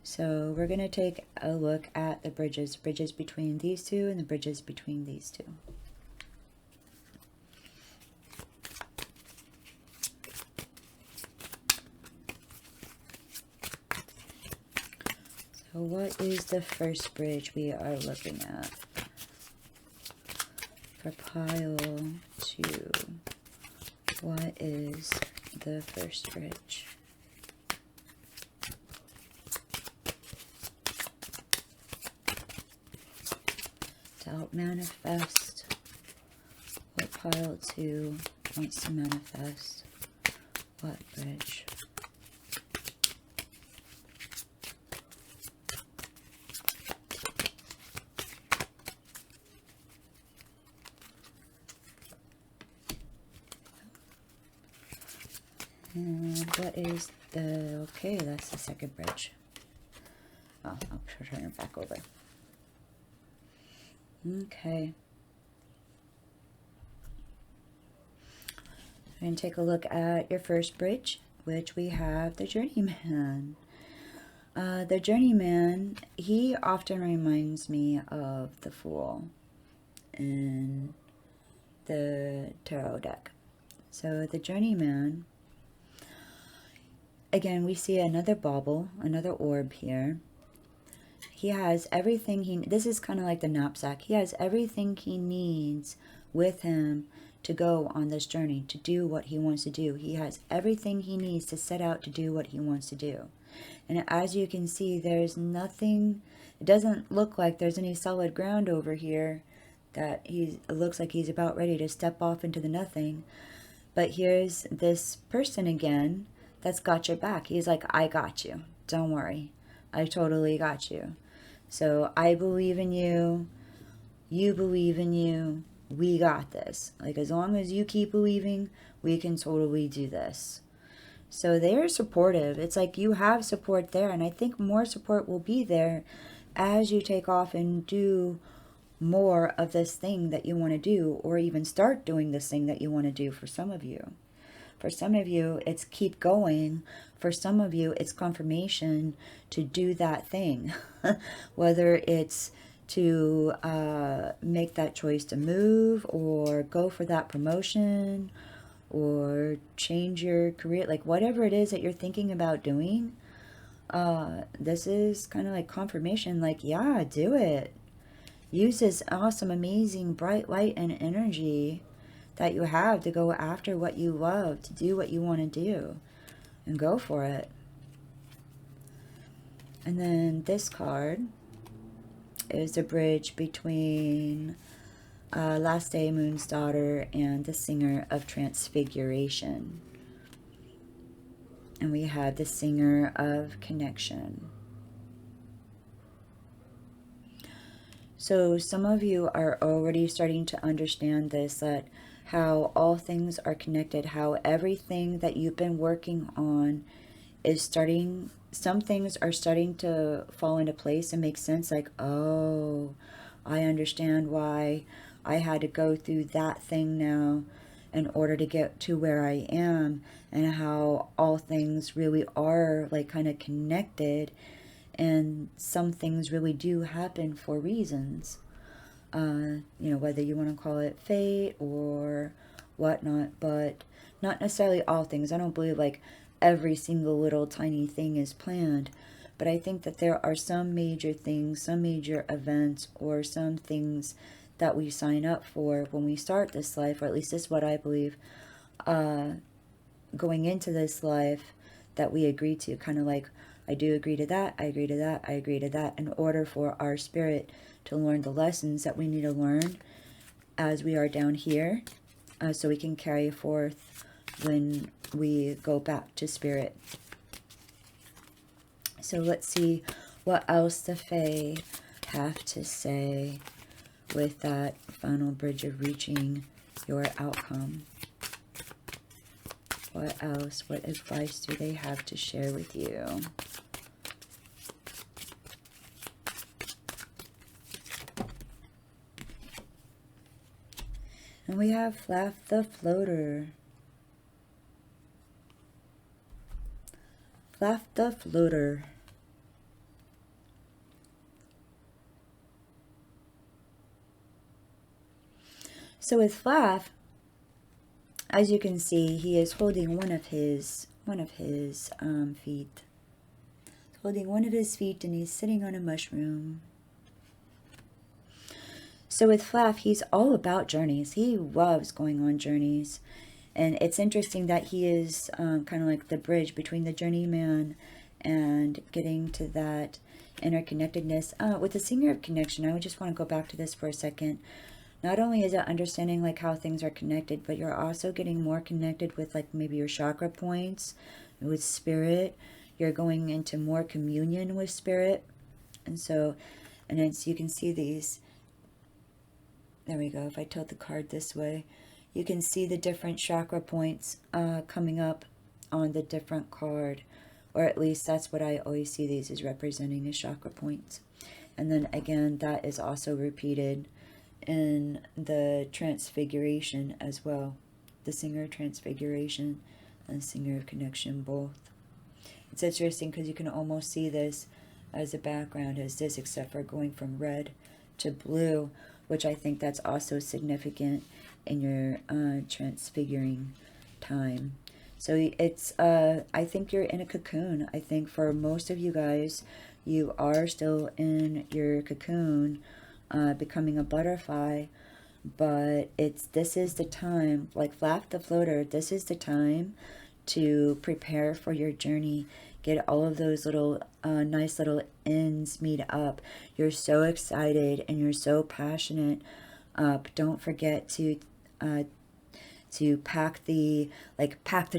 So we're going to take a look at the bridges between these two and the bridges between these two. So what is the first bridge we are looking at? For pile 2, what is the first bridge? To help manifest what pile 2 wants to manifest. What bridge? And what is the, okay, that's the second bridge. Oh, I'll turn it back over. Okay. We're going to take a look at your first bridge, which we have the Journeyman. The journeyman, he often reminds me of the Fool in the tarot deck. So the journeyman, again, we see another bauble, another orb here. He has everything this is kind of like the knapsack. He has everything he needs with him to go on this journey, to do what he wants to do. He has everything he needs to set out to do what he wants to do. And as you can see, there's nothing, it doesn't look like there's any solid ground over here that it looks like he's about ready to step off into the nothing. But here's this person again that's got your back. He's like, I got you. Don't worry. I totally got you. So I believe in you. You believe in you. We got this. Like, as long as you keep believing, we can totally do this. So they're supportive. It's like you have support there. And I think more support will be there as you take off and do more of this thing that you want to do, or even start doing this thing that you want to do for some of you. For some of you, it's keep going. For some of you, it's confirmation to do that thing. Whether it's to make that choice to move, or go for that promotion, or change your career, like whatever it is that you're thinking about doing, this is kind of like confirmation, like, yeah, do it. Use this awesome, amazing, bright light and energy that you have to go after what you love, to do what you want to do, and go for it. And then this card is the bridge between Last Day Moon's Daughter and the Singer of Transfiguration. And we have the Singer of Connection. So some of you are already starting to understand this, that how all things are connected, how everything that you've been working on is starting, some things are starting to fall into place and make sense, like, oh, I understand why I had to go through that thing now in order to get to where I am, and how all things really are like kind of connected, and some things really do happen for reasons. You know, whether you want to call it fate or whatnot, but not necessarily all things. I don't believe like every single little tiny thing is planned, but I think that there are some major things, some major events, or some things that we sign up for when we start this life, or at least this is what I believe, going into this life, that we agree to, kind of like, I do agree to that, I agree to that, I agree to that, in order for our spirit to learn the lessons that we need to learn as we are down here, so we can carry forth when we go back to spirit. So let's see what else the Fae have to say with that final bridge of reaching your outcome. What else? What advice do they have to share with you? And we have Flaff the Floater. Flaff the Floater. So with Flaff, as you can see, he is holding one of his feet. He's holding one of his feet, and he's sitting on a mushroom. So with Flaff, he's all about journeys. He loves going on journeys. And it's interesting that he is kind of like the bridge between the journeyman and getting to that interconnectedness. With the Singer of Connection, I would just want to go back to this for a second. Not only is it understanding like how things are connected, but you're also getting more connected with like maybe your chakra points, with spirit. You're going into more communion with spirit. And so, and then so you can see these. There we go. If I tilt the card this way, you can see the different chakra points coming up on the different card. Or at least that's what I always see these as representing, as chakra points. And then again, that is also repeated in the Transfiguration as well. The Singer of Transfiguration and Singer of Connection both. It's interesting because you can almost see this as a background as this, except for going from red to blue, which I think that's also significant in your transfiguring time. So it's, I think you're in a cocoon. I think for most of you guys, you are still in your cocoon, becoming a butterfly, but this is the time, like Flap the Floater, this is the time to prepare for your journey. Get all of those little nice little ends meet up. You're so excited and you're so passionate. But don't forget to pack the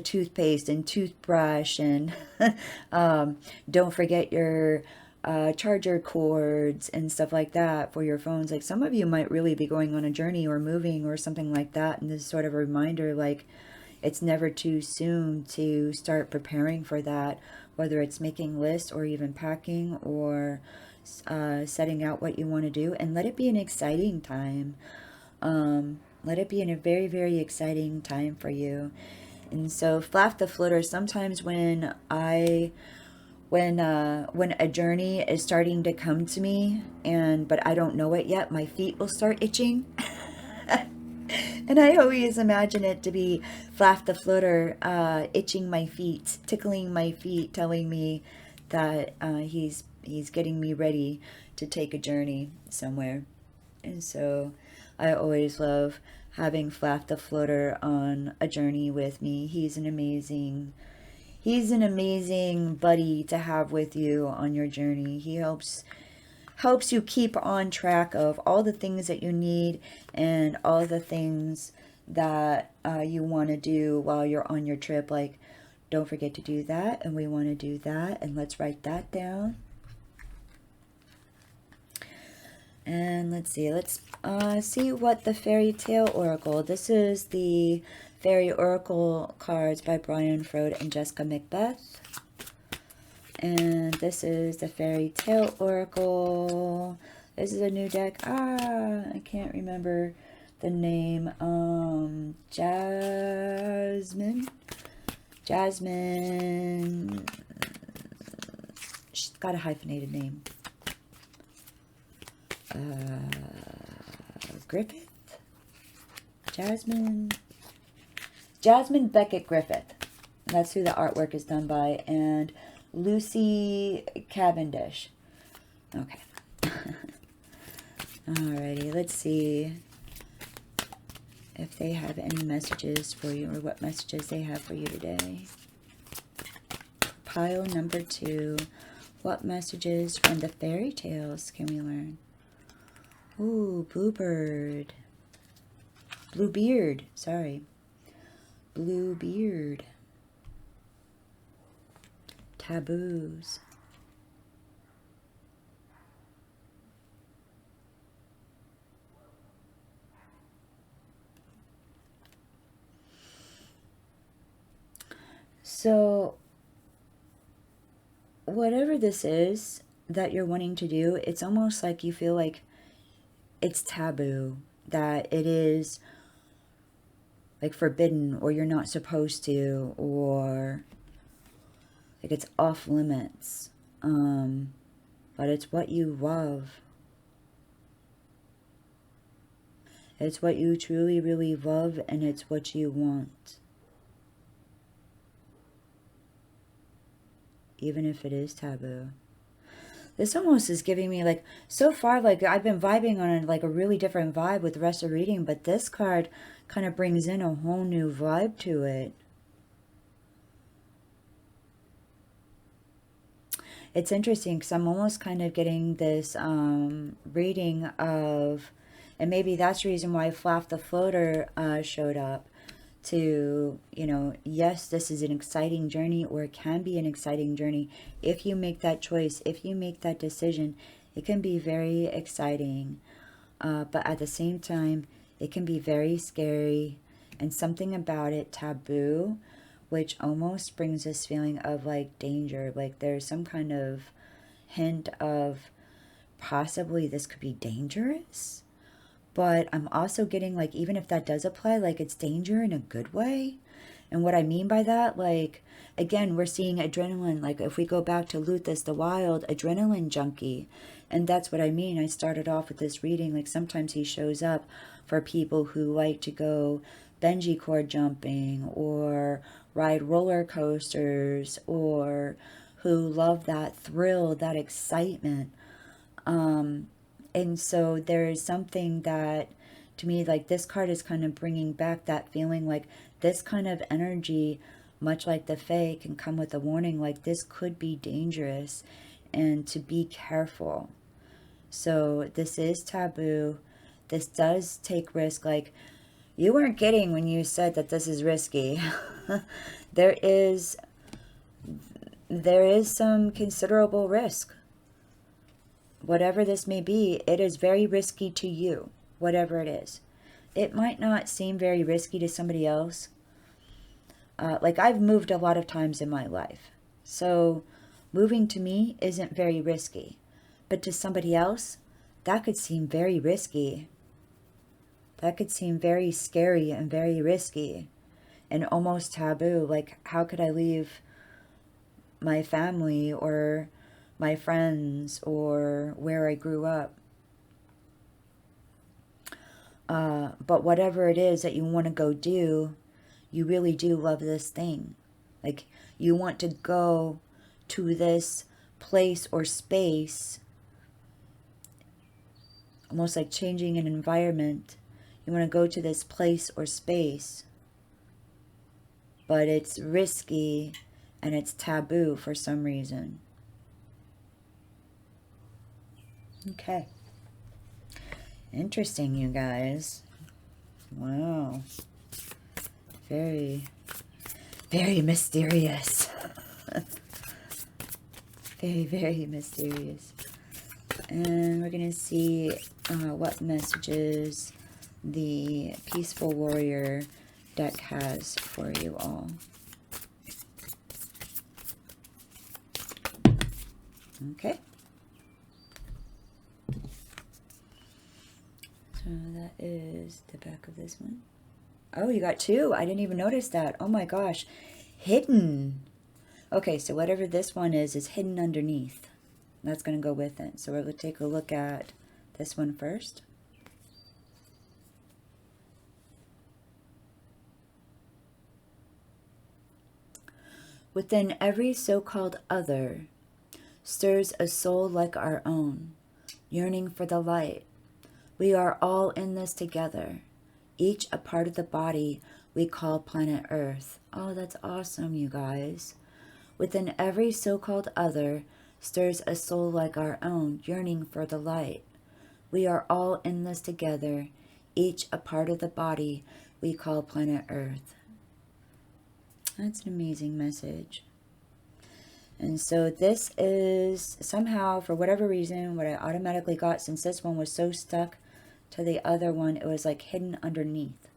toothpaste and toothbrush, and don't forget your charger cords and stuff like that for your phones. Like, some of you might really be going on a journey or moving or something like that, and this is sort of a reminder, like, it's never too soon to start preparing for that, whether it's making lists or even packing or setting out what you want to do. And let it be an exciting time. Let it be in a very, very exciting time for you. And so Flap the Floater, sometimes when a journey is starting to come to me, but I don't know it yet, my feet will start itching. And I always imagine it to be Flap the Floater itching my feet, tickling my feet, telling me that he's getting me ready to take a journey somewhere. And so I always love having Flap the Floater on a journey with me. He's an amazing buddy to have with you on your journey. He helps you keep on track of all the things that you need and all the things that you want to do while you're on your trip. Like, don't forget to do that, and we want to do that, and let's write that down. And let's see what the Faerytale Oracle. This is the Fairy Oracle cards by Brian Froud and Jessica MacBeth. And this is the Faerytale Oracle. This is a new deck. I can't remember the name. Jasmine. She's got a hyphenated name. Griffith? Jasmine Becket-Griffith. That's who the artwork is done by. And Lucy Cavendish. Okay. Alrighty, let's see if they have any messages for you, or what messages they have for you today. Pile number 2. What messages from the fairy tales can we learn? Ooh, Bluebeard. Sorry. Bluebeard. Taboos. So, whatever this is that you're wanting to do, it's almost like you feel like it's taboo, that it is like forbidden, or you're not supposed to, or like it's off limits. But it's what you love. It's what you truly, really love, and it's what you want. Even if it is taboo. This almost is giving me, like, so far, like, I've been vibing on like a really different vibe with the rest of the reading, but this card kind of brings in a whole new vibe to it. It's interesting because I'm almost kind of getting this reading of, and maybe that's the reason why Flap the Floater showed up, to, you know, yes, this is an exciting journey, or it can be an exciting journey. If you make that choice, if you make that decision, it can be very exciting. But at the same time, it can be very scary, and something about it taboo, which almost brings this feeling of like danger. Like there's some kind of hint of possibly this could be dangerous. But I'm also getting, like, even if that does apply, like, it's danger in a good way. And what I mean by that, like, again, we're seeing adrenaline. Like, if we go back to Luthus the Wild, adrenaline junkie. And that's what I mean. I started off with this reading. Like, sometimes he shows up for people who like to go bungee cord jumping or ride roller coasters, or who love that thrill, that excitement. And so there is something that, to me, like, this card is kind of bringing back that feeling, like this kind of energy, much like the Fae, can come with a warning, like this could be dangerous and to be careful. So this is taboo. This does take risk. Like, you weren't kidding when you said that this is risky. there is some considerable risk. Whatever this may be, it is very risky to you, whatever it is. It might not seem very risky to somebody else. Like, I've moved a lot of times in my life. So moving to me isn't very risky. But to somebody else, that could seem very risky. That could seem very scary and very risky and almost taboo. Like, how could I leave my family or my friends or where I grew up? But whatever it is that you want to go do, you really do love this thing. Like, you want to go to this place or space, almost like changing an environment. You want to go to this place or space, but it's risky and it's taboo for some reason. Okay. Interesting, you guys. Wow. Very, very mysterious. Very, very mysterious. And we're going to see what messages the Peaceful Warrior deck has for you all. Okay. So that is the back of this one. Oh, you got two. I didn't even notice that. Oh my gosh. Hidden. Okay, so whatever this one is hidden underneath. That's going to go with it. So we're going to take a look at this one first. Within every so-called other stirs a soul like our own, yearning for the light. We are all in this together, each a part of the body we call planet Earth. Oh, that's awesome, you guys. Within every so-called other stirs a soul like our own, yearning for the light. We are all in this together, each a part of the body we call planet Earth. That's an amazing message. And so this is somehow, for whatever reason, what I automatically got, since this one was so stuck to the other one, it was like hidden underneath.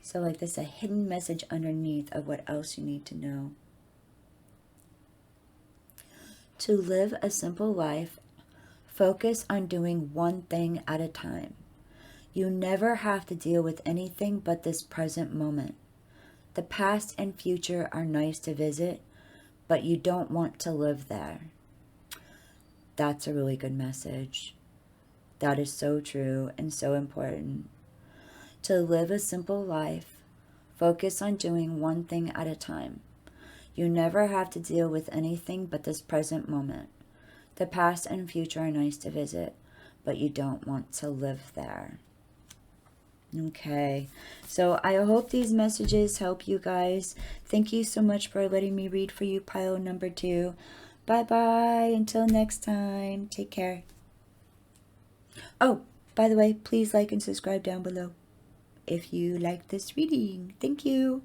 So like this, a hidden message underneath of what else you need to know. To live a simple life, focus on doing one thing at a time. You never have to deal with anything but this present moment. The past and future are nice to visit, but you don't want to live there. That's a really good message. That is so true and so important. To live a simple life, focus on doing one thing at a time. You never have to deal with anything but this present moment. The past and future are nice to visit, but you don't want to live there. Okay, so I hope these messages help you guys. Thank you so much for letting me read for you, pile number 2. Bye-bye. Until next time. Take care. Oh, by the way, please like and subscribe down below if you like this reading. Thank you.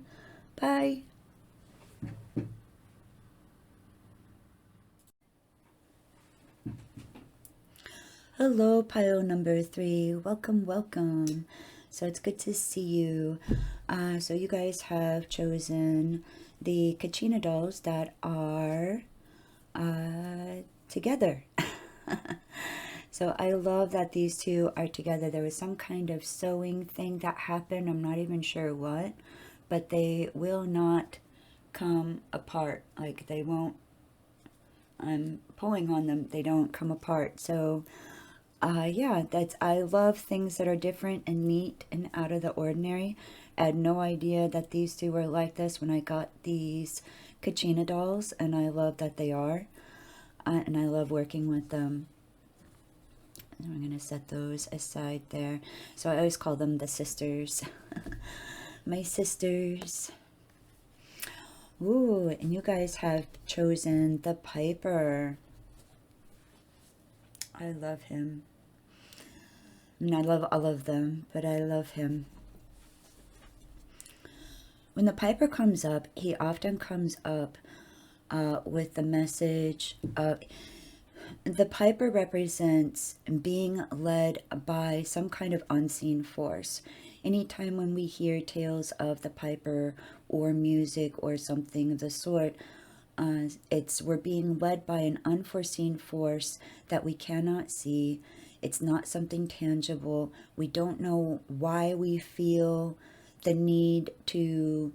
Bye. Hello, pile number 3. Welcome, welcome. So it's good to see you. So you guys have chosen the Kachina dolls that are together. So I love that these two are together. There was some kind of sewing thing that happened. I'm not even sure what, but they will not come apart. Like, they won't, I'm pulling on them, they don't come apart. So yeah, I love things that are different and neat and out of the ordinary. I had no idea that these two were like this when I got these Kachina dolls, and I love that they are. And I love working with them. And I'm going to set those aside there. So I always call them the sisters. My sisters. Ooh, and you guys have chosen the Piper. I love him. I mean, I love all of them, but I love him. When the Piper comes up, he often comes up with the message of... The Piper represents being led by some kind of unseen force. Anytime when we hear tales of the Piper or music or something of the sort, we're being led by an unforeseen force that we cannot see. It's not something tangible. We don't know why we feel the need to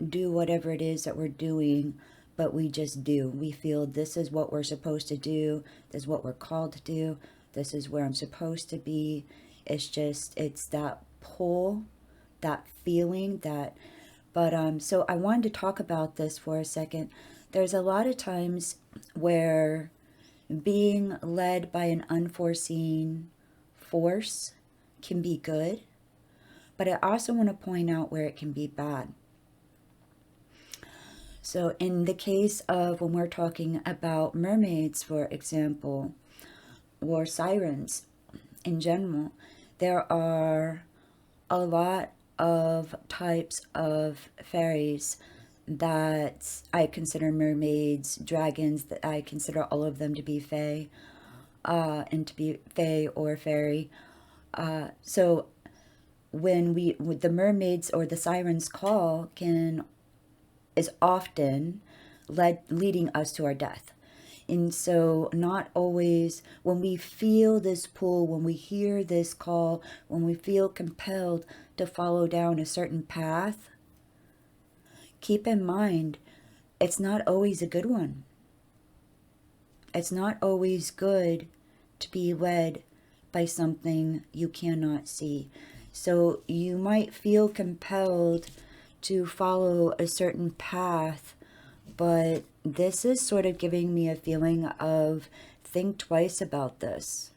do whatever it is that we're doing, but we just do. We feel this is what we're supposed to do. This is what we're called to do. This is where I'm supposed to be. It's that pull, that feeling, that... But, so I wanted to talk about this for a second. There's a lot of times where being led by an unforeseen force can be good, but I also want to point out where it can be bad. So in the case of when we're talking about mermaids, for example, or sirens in general, there are a lot of types of fairies that I consider mermaids, dragons, that I consider all of them to be fae, and to be fae or fairy. So when the mermaids or the sirens call is often leading us to our death. And so not always, when we feel this pull, when we hear this call, when we feel compelled to follow down a certain path, keep in mind, it's not always a good one. It's not always good to be led by something you cannot see. So you might feel compelled to follow a certain path, but this is sort of giving me a feeling of think twice about this.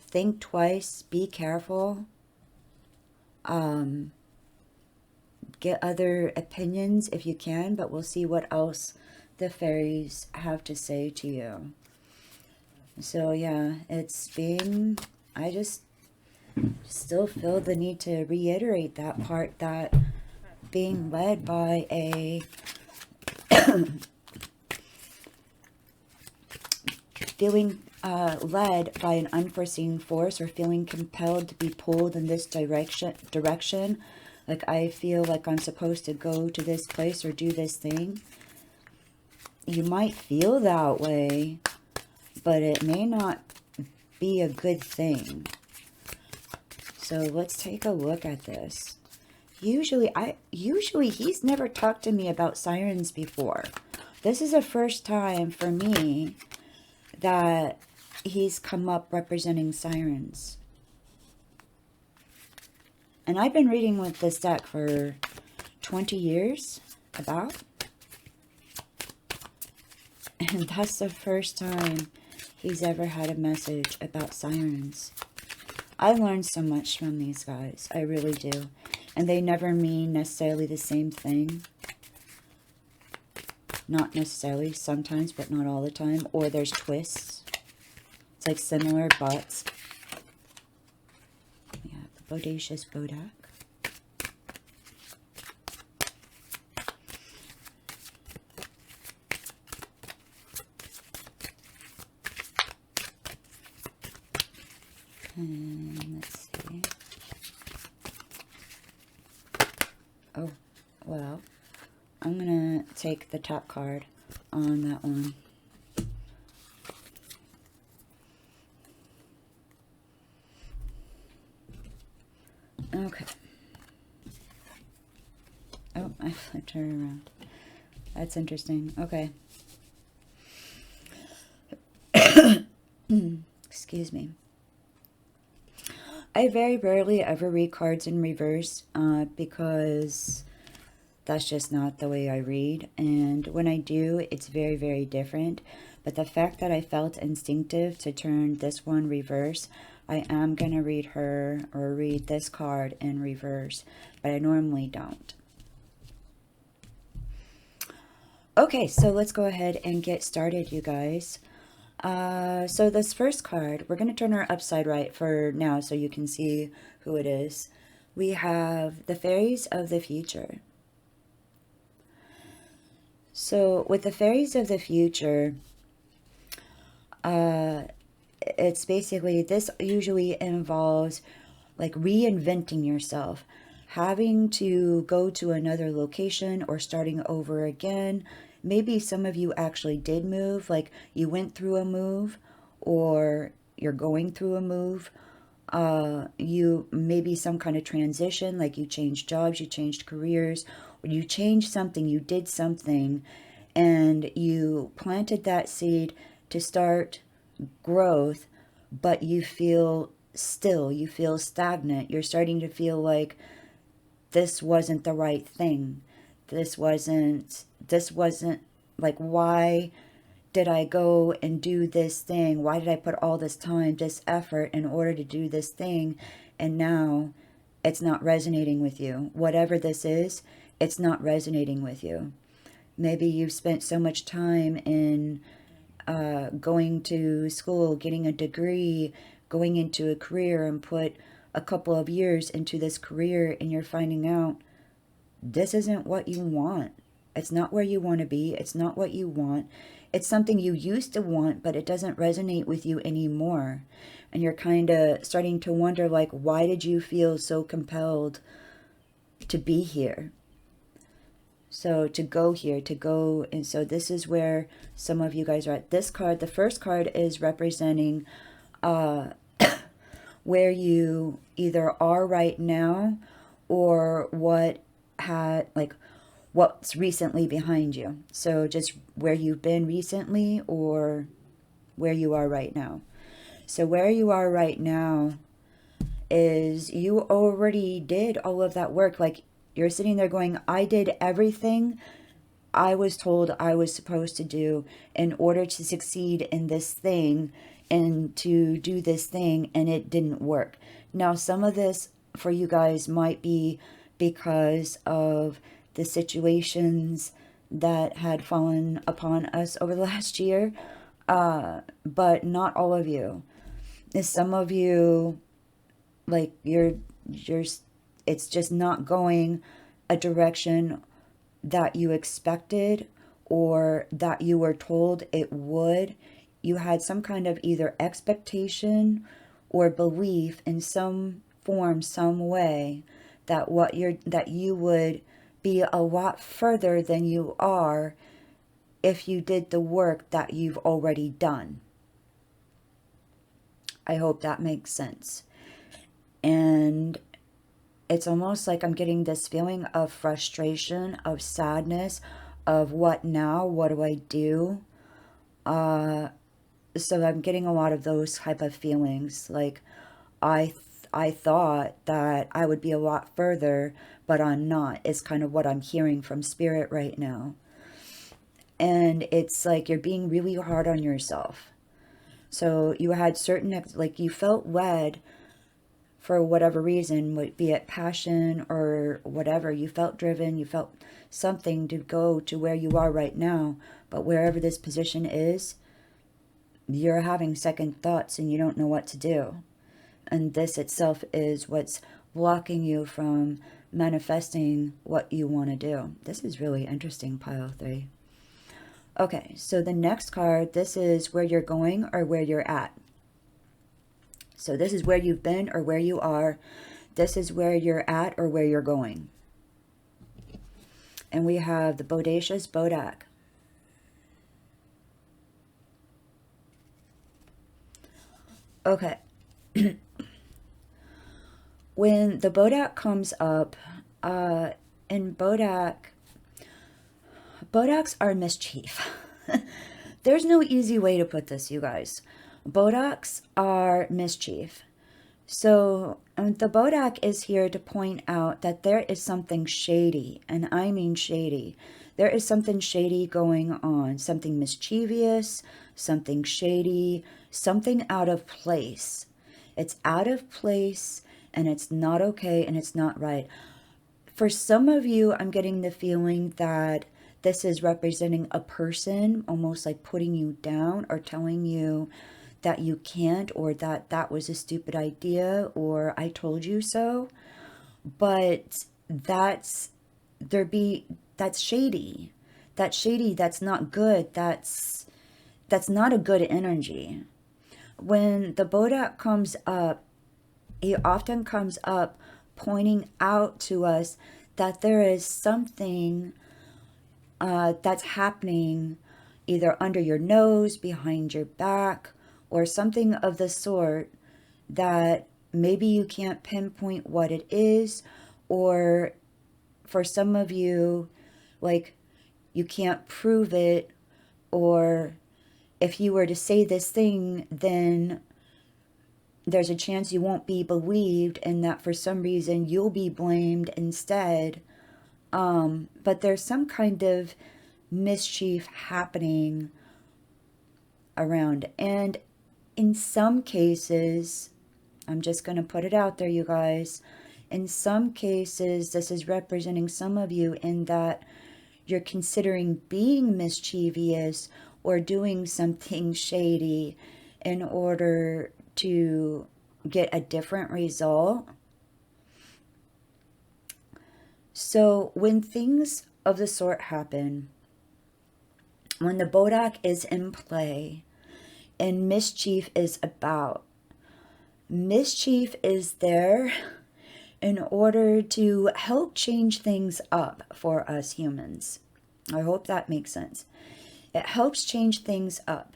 Think twice, be careful. Get other opinions if you can, but we'll see what else the fairies have to say to you. So yeah, I just still feel the need to reiterate that part, that being led by feeling led by an unforeseen force, or feeling compelled to be pulled in this direction. Like, I feel like I'm supposed to go to this place or do this thing. You might feel that way, but it may not be a good thing. So let's take a look at this. Usually he's never talked to me about sirens before. This is the first time for me that he's come up representing sirens. And I've been reading with this deck for 20 years, about. And that's the first time he's ever had a message about sirens. I learned so much from these guys. I really do. And they never mean necessarily the same thing. Not necessarily, sometimes, but not all the time. Or there's twists. It's like similar, but... We have the Bodacious Bodak. And let's see. Oh, well, I'm going to take the top card on that one. Okay. Oh, I flipped her around. That's interesting. Okay. Excuse me. I very rarely ever read cards in reverse because that's just not the way I read. And when I do, it's very, very different. But the fact that I felt instinctive to turn this one reverse, I am going to read her or read this card in reverse, but I normally don't. Okay, so let's go ahead and get started, you guys. So this first card, we're going to turn her upside right for now so you can see who it is. We have the Fairies of the Future. So with the Fairies of the Future, it's basically, this usually involves like reinventing yourself, having to go to another location or starting over again. Maybe some of you actually did move, like you went through a move or you're going through a move. You maybe some kind of transition, like you changed jobs, you changed careers, or you changed something, you did something, and you planted that seed to start growth, but you feel still, you feel stagnant. You're starting to feel like this wasn't the right thing. This wasn't like, why did I go and do this thing? Why did I put all this time, this effort in order to do this thing? And now it's not resonating with you. Whatever this is, it's not resonating with you. Maybe you've spent so much time in going to school, getting a degree, going into a career, and put a couple of years into this career, and you're finding out this isn't what you want. It's not where you want to be. It's not what you want. It's something you used to want, but it doesn't resonate with you anymore. And you're kind of starting to wonder, like, why did you feel so compelled to be here? So to go here, to go, and so this is where some of you guys are at. This card, the first card, is representing where you either are right now or what had, like, what's recently behind you. So just where you've been recently or where you are right now. So where you are right now is you already did all of that work. Like, you're sitting there going, I did everything I was told I was supposed to do in order to succeed in this thing and to do this thing, and it didn't work. Now, some of this for you guys might be because of the situations that had fallen upon us over the last year, but not all of you. Some of you, like, you're it's just not going a direction that you expected or that you were told it would. You had some kind of either expectation or belief in some form, some way, that that you would be a lot further than you are if you did the work that you've already done. I hope that makes sense. And it's almost like I'm getting this feeling of frustration, of sadness, of what now? What do I do? So I'm getting a lot of those type of feelings. Like, I thought that I would be a lot further, but I'm not. It's kind of what I'm hearing from Spirit right now. And it's like you're being really hard on yourself. So you had certain, like, you felt led for whatever reason, be it passion or whatever. You felt driven, you felt something to go to where you are right now. But wherever this position is, you're having second thoughts and you don't know what to do. And this itself is what's blocking you from manifesting what you want to do. This is really interesting, pile 3. Okay, so the next card, this is where you're going or where you're at. So this is where you've been or where you are. This is where you're at or where you're going. And we have the Bodacious Bodak. Okay. When the Bodak comes up, in Bodaks are mischief. There's no easy way to put this, you guys. Bodaks are mischief. So the Bodak is here to point out that there is something shady, and I mean shady. There is something shady going on, something mischievous, something shady, something out of place. It's out of place, and it's not okay, and it's not right. For some of you, I'm getting the feeling that this is representing a person, almost like putting you down or telling you that you can't, or that that was a stupid idea, or I told you so. But that's shady. That's shady. That's not good. That's not a good energy. When the Bodak comes up, he often comes up pointing out to us that there is something that's happening either under your nose, behind your back, or something of the sort that maybe you can't pinpoint what it is, or for some of you, like, you can't prove it, or if you were to say this thing, then there's a chance you won't be believed, and that for some reason you'll be blamed instead. But there's some kind of mischief happening around. And in some cases, I'm just going to put it out there, you guys. In some cases, this is representing some of you in that you're considering being mischievous or doing something shady in order to get a different result. So when things of the sort happen, when the Bodak is in play and mischief is about, mischief is there in order to help change things up for us humans. I hope that makes sense. It helps change things up.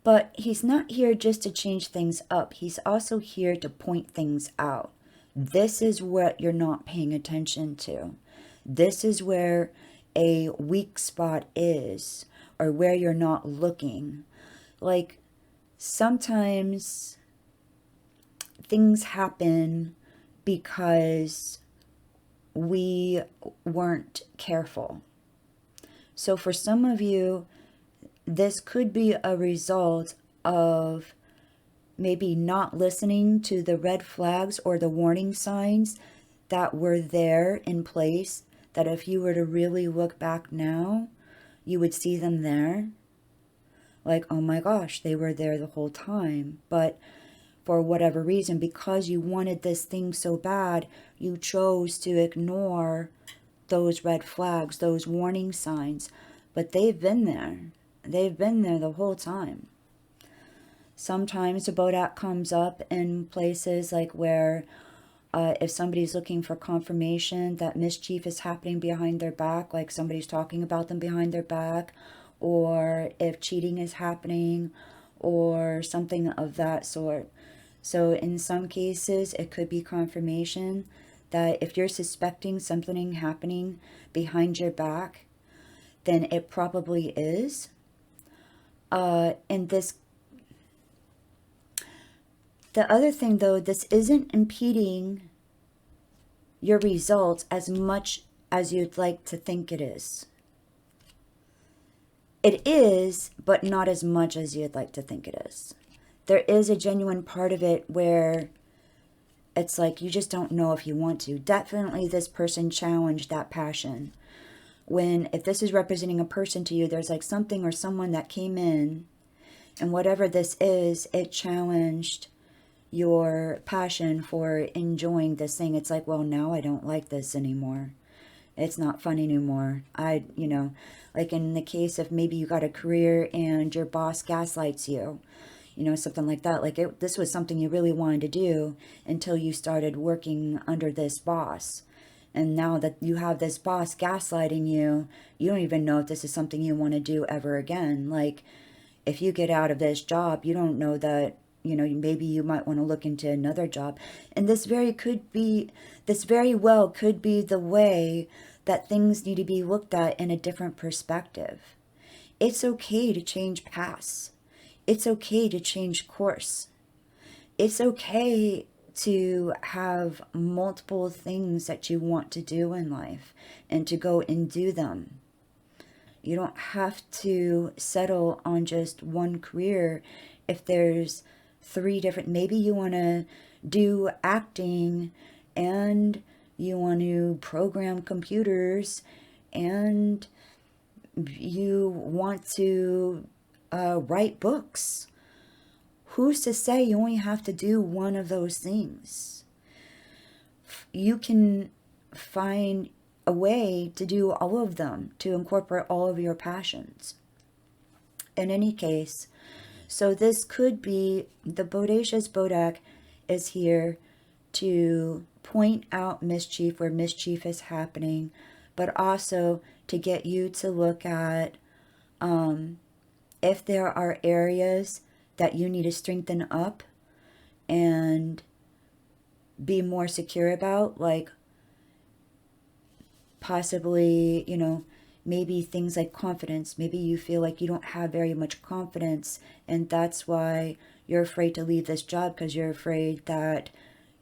But he's not here just to change things up. He's also here to point things out. This is what you're not paying attention to. This is where a weak spot is, or where you're not looking. Like, sometimes things happen because we weren't careful. So for some of you, this could be a result of maybe not listening to the red flags or the warning signs that were there in place, that if you were to really look back now, you would see them there. Like, oh my gosh, they were there the whole time. But for whatever reason, because you wanted this thing so bad, you chose to ignore those red flags, those warning signs. But they've been there. They've been there the whole time. Sometimes the Bodak comes up in places like where if somebody's looking for confirmation that mischief is happening behind their back, like somebody's talking about them behind their back, or if cheating is happening, or something of that sort. So in some cases, it could be confirmation that if you're suspecting something happening behind your back, then it probably is. And this, the other thing though, this isn't impeding your results as much as you'd like to think it is. It is, but not as much as you'd like to think it is. There is a genuine part of it where it's like you just don't know if you want to. Definitely this person challenged that passion. When, if this is representing a person to you, there's like something or someone that came in, and whatever this is, it challenged your passion for enjoying this thing. It's like, well, now I don't like this anymore. It's not fun anymore. Like in the case of maybe you got a career and your boss gaslights you, something like that. Like this was something you really wanted to do until you started working under this boss. And now that you have this boss gaslighting you, you don't even know if this is something you want to do ever again. Like, if you get out of this job, you don't know that you know, maybe you might want to look into another job. And this very well could be the way that things need to be looked at in a different perspective. It's okay to change paths. It's okay to change course. It's okay to have multiple things that you want to do in life and to go and do them. You don't have to settle on just one career if there's 3 different, maybe you want to do acting and you want to program computers and you want to write books. Who's to say you only have to do one of those things? You can find a way to do all of them, to incorporate all of your passions. In any case, so this could be, the Bodacious Bodak is here to point out mischief where mischief is happening, but also to get you to look at if there are areas that you need to strengthen up and be more secure about, like possibly, you know, maybe things like confidence. Maybe you feel like you don't have very much confidence, and that's why you're afraid to leave this job, because you're afraid that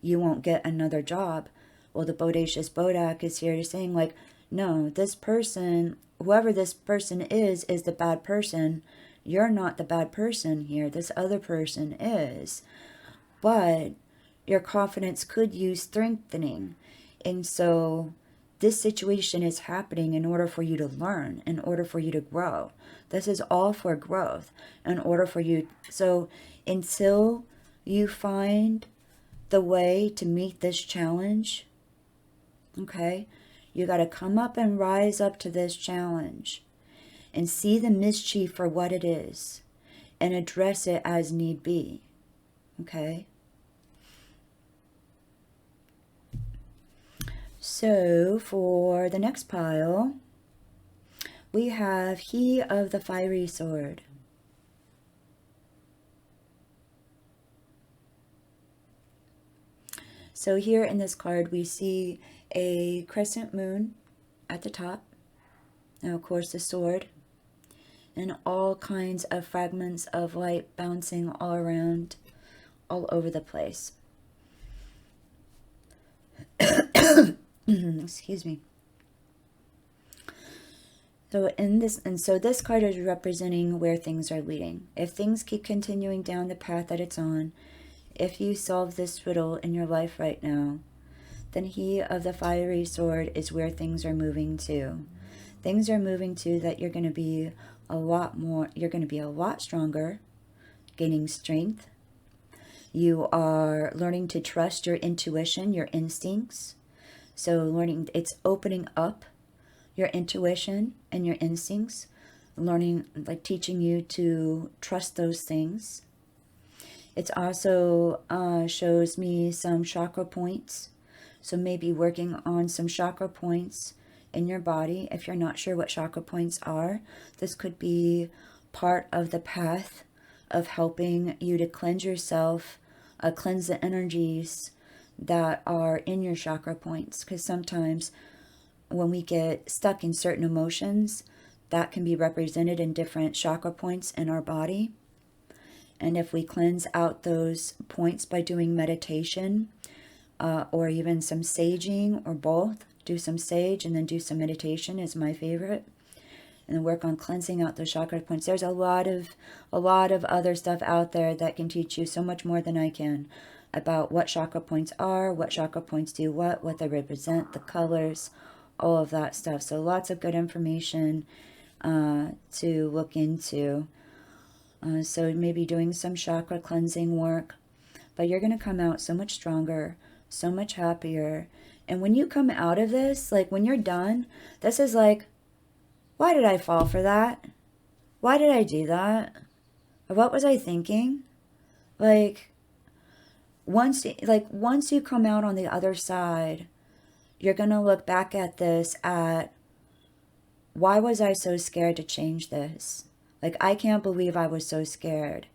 you won't get another job. Well, the Bodacious Bodak is here to saying, like, no, this person, whoever this person is the bad person. You're not the bad person here. This other person is. But your confidence could use strengthening. And so this situation is happening in order for you to learn, in order for you to grow. This is all for growth, in order for you. So until you find the way to meet this challenge, okay, you got to come up and rise up to this challenge and see the mischief for what it is and address it as need be, okay? So for the next pile, we have He of the Fiery Sword. So here in this card, we see a crescent moon at the top, and of course the sword, and all kinds of fragments of light bouncing all around, all over the place. Excuse me. So this card is representing where things are leading. If things keep continuing down the path that it's on, if you solve this riddle in your life right now, then He of the Fiery Sword is where things are moving to. Things are moving to that you're going to be a lot stronger, gaining strength. You are learning to trust your intuition, your instincts. So learning, it's opening up your intuition and your instincts, learning, like teaching you to trust those things. It also shows me some chakra points. So maybe working on some chakra points in your body. If you're not sure what chakra points are, this could be part of the path of helping you to cleanse yourself, cleanse the energies that are in your chakra points. Because sometimes when we get stuck in certain emotions, that can be represented in different chakra points in our body. And if we cleanse out those points by doing meditation, or even some saging, or both, do some sage and then do some meditation is my favorite, and work on cleansing out those chakra points. There's a lot of other stuff out there that can teach you so much more than I can about what chakra points are, what chakra points do what they represent, the colors, all of that stuff. So lots of good information to look into. So maybe doing some chakra cleansing work, but you're going to come out so much stronger, so much happier. And when you come out of this, like when you're done, this is like, why did I fall for that? Why did I do that? What was I thinking? Like once you come out on the other side, you're going to look back at this at, why was I so scared to change this? Like, I can't believe I was so scared.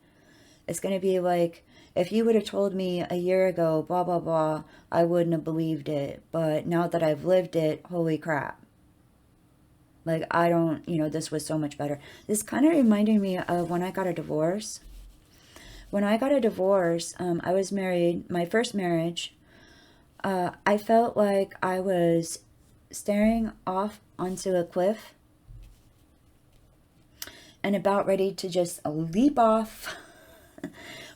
It's going to be like, If you would have told me a year ago, blah, blah, blah, I wouldn't have believed it. But now that I've lived it, holy crap. Like, I don't, this was so much better. This kind of reminded me of when I got a divorce. When I got a divorce, I was married, my first marriage. I felt like I was staring off onto a cliff and about ready to just leap off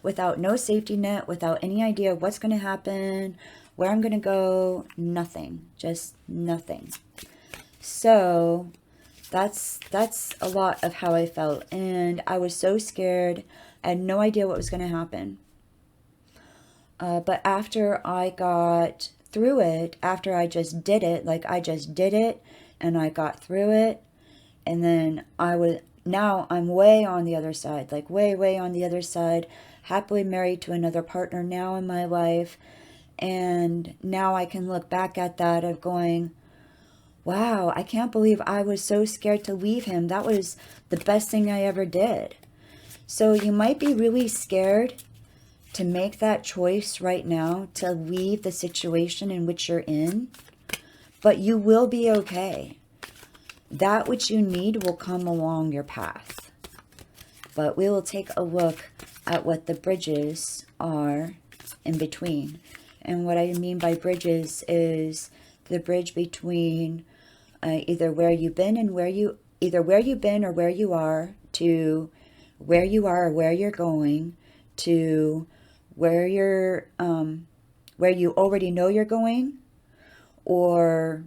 without no safety net, without any idea of what's going to happen, where I'm going to go, nothing, just nothing. So that's a lot of how I felt, and I was so scared. I had no idea what was going to happen. But after I got through it, after I just did it, like I just did it and I got through it, and then now I'm way on the other side, like way on the other side, happily married to another partner now in my life. And now I can look back at that of going, wow, I can't believe I was so scared to leave him. That was the best thing I ever did. So you might be really scared to make that choice right now to leave the situation in which you're in, but you will be okay. That which you need will come along your path. But we will take a look at what the bridges are in between. And what I mean by bridges is the bridge between either where you've been or where you are, to where you are or where you're going, to where you already know you're going, or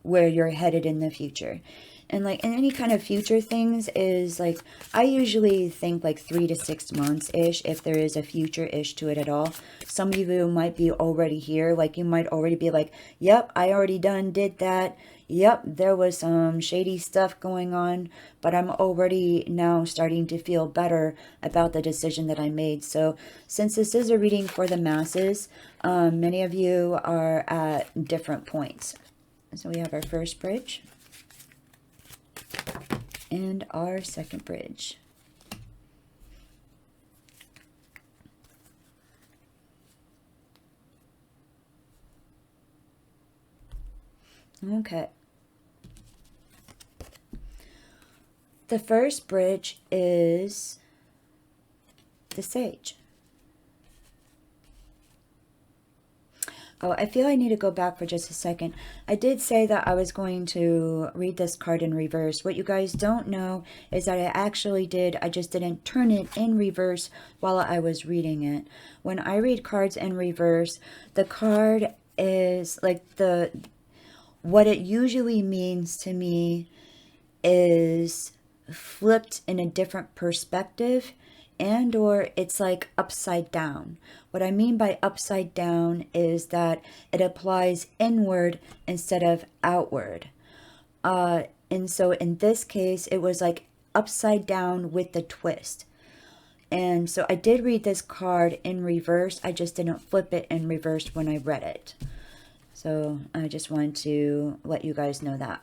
where you're headed in the future. And like in any kind of future things is like, I usually think like 3 to 6 months ish, if there is a future ish to it at all. Some of you might be already here, like you might already be like, yep, I already did that. Yep, there was some shady stuff going on, but I'm already now starting to feel better about the decision that I made. So since this is a reading for the masses, many of you are at different points. So we have our first bridge and our second bridge. Okay. The first bridge is the Sage. Oh, I feel I need to go back for just a second. I did say that I was going to read this card in reverse. What you guys don't know is that I actually did. I just didn't turn it in reverse while I was reading it. When I read cards in reverse, the card is like what it usually means to me is flipped in a different perspective, and or it's like upside down. What I mean by upside down is that it applies inward instead of outward. And so in this case, it was like upside down with the twist. And so I did read this card in reverse. I just didn't flip it in reverse when I read it. So I just wanted to let you guys know that.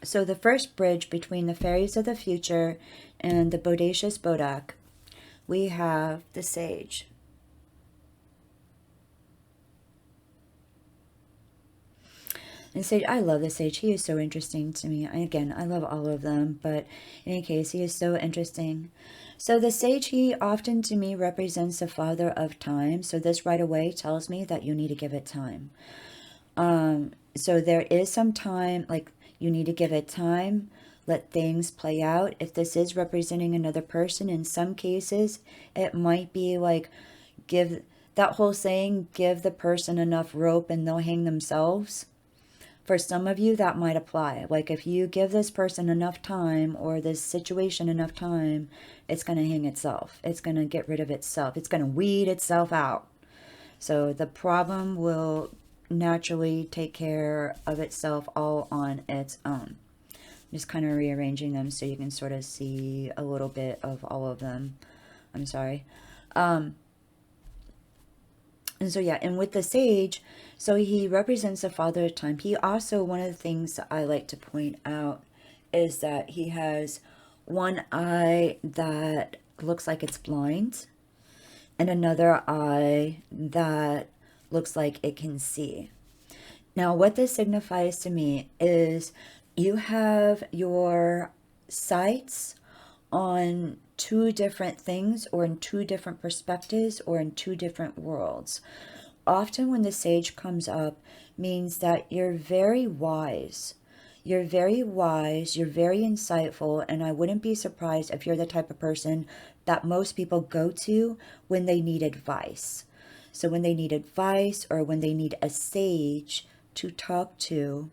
So the first bridge between the fairies of the future and the bodacious Bodak, we have the Sage. And Sage, I love the Sage. He is so interesting to me. Again, I love all of them, but in any case, he is so interesting. So the Sage, he often to me represents the father of time. So this right away tells me that you need to give it time. So there is some time, like you need to give it time, let things play out. If this is representing another person, in some cases, it might be like, give that whole saying, give the person enough rope and they'll hang themselves. For some of you, that might apply. Like if you give this person enough time or this situation enough time, it's going to hang itself. It's going to get rid of itself. It's going to weed itself out. So the problem will naturally take care of itself all on its own. Just kind of rearranging them so you can sort of see a little bit of all of them. I'm sorry. And so yeah, and with the Sage, so he represents the father of time. He also, one of the things that I like to point out is that he has one eye that looks like it's blind. and another eye that looks like it can see. Now, what this signifies to me is you have your sights on two different things, or in two different perspectives, or in two different worlds. Often when the sage comes up means that you're very wise. You're very wise, you're very insightful, and I wouldn't be surprised if you're the type of person that most people go to when they need advice. So when they need advice, or when they need a sage to talk to,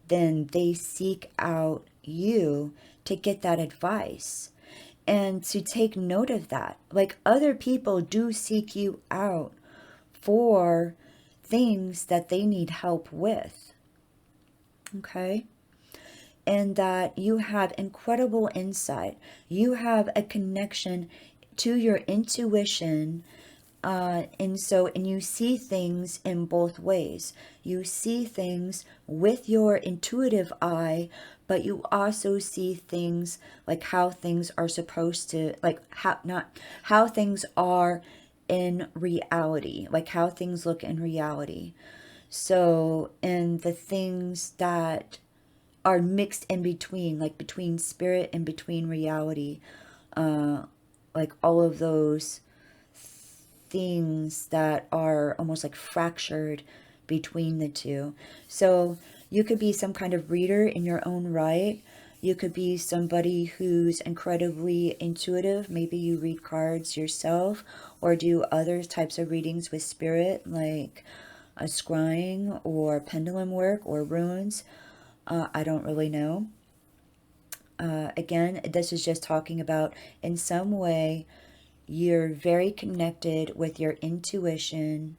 then they seek out you to get that advice and to take note of that. Like, other people do seek you out for things that they need help with. Okay? And that you have incredible insight. You have a connection to your intuition. And you see things in both ways. You see things with your intuitive eye, but you also see things like how things are supposed to, like how things are in reality, like how things look in reality. So, and the things that are mixed in between, like between spirit and between reality, like all of those things that are almost like fractured between the two. So you could be some kind of reader in your own right. You could be somebody who's incredibly intuitive. Maybe you read cards yourself, or do other types of readings with spirit, like a scrying or pendulum work or runes. I don't really know. Again, this is just talking about, in some way, you're very connected with your intuition,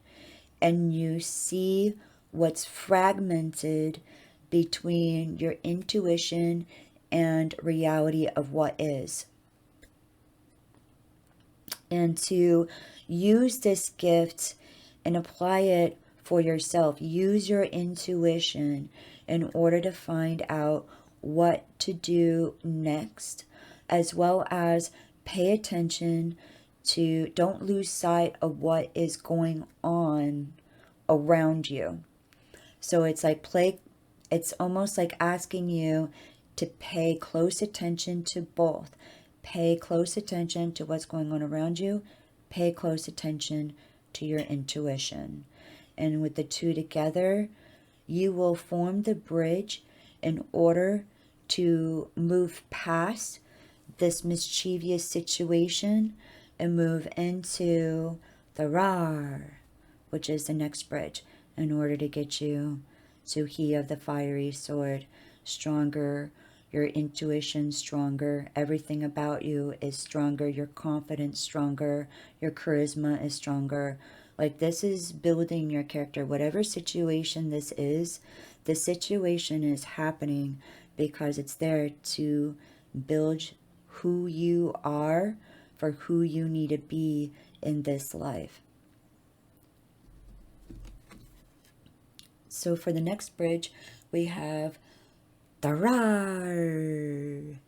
and you see what's fragmented between your intuition and reality of what is. And to use this gift and apply it for yourself. Use your intuition in order to find out what to do next, as well as pay attention to, don't lose sight of what is going on around you. So it's like it's almost like asking you to pay close attention to both. Pay close attention to what's going on around you. Pay close attention to your intuition. And with the two together, you will form the bridge in order to move past this mischievous situation and move into the Rar, which is the next bridge, in order to get you to He of the Fiery Sword. Stronger, your intuition stronger, everything about you is stronger, your confidence stronger, your charisma is stronger. Like, this is building your character. Whatever situation this is, the situation is happening because it's there to build who you are for who you need to be in this life. So for the next bridge, we have the Rar.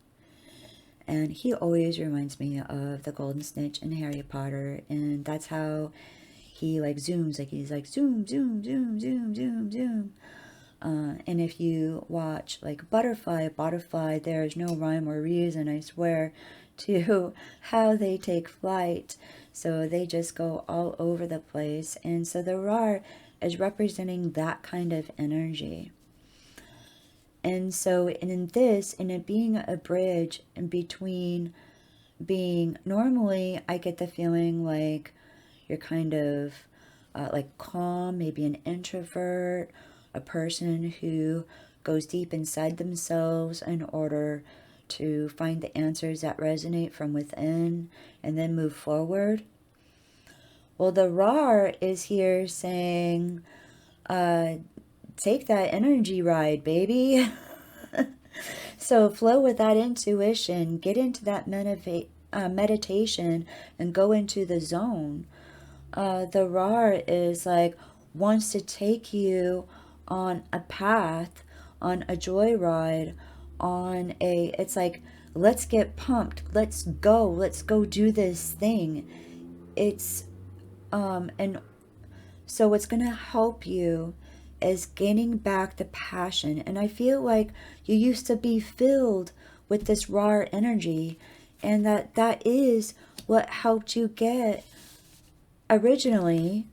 And he always reminds me of the Golden Snitch in Harry Potter. And that's how he like zooms, like he's like zoom, zoom, zoom, zoom, zoom, zoom. And if you watch like Butterfly, there's no rhyme or reason, I swear, to how they take flight. So they just go all over the place. And so the Rar is representing that kind of energy. And so in it being a bridge in between being, normally I get the feeling like you're kind of like calm, maybe an introvert, a person who goes deep inside themselves in order to find the answers that resonate from within and then move forward. Well, the Rar is here saying, take that energy ride, baby. So flow with that intuition, get into that meditation and go into the zone. The Rar is like, wants to take you on a path, on a joyride, it's like, let's get pumped, let's go do this thing. It's And so what's going to help you is gaining back the passion. And I feel like you used to be filled with this raw energy, and that is what helped you get originally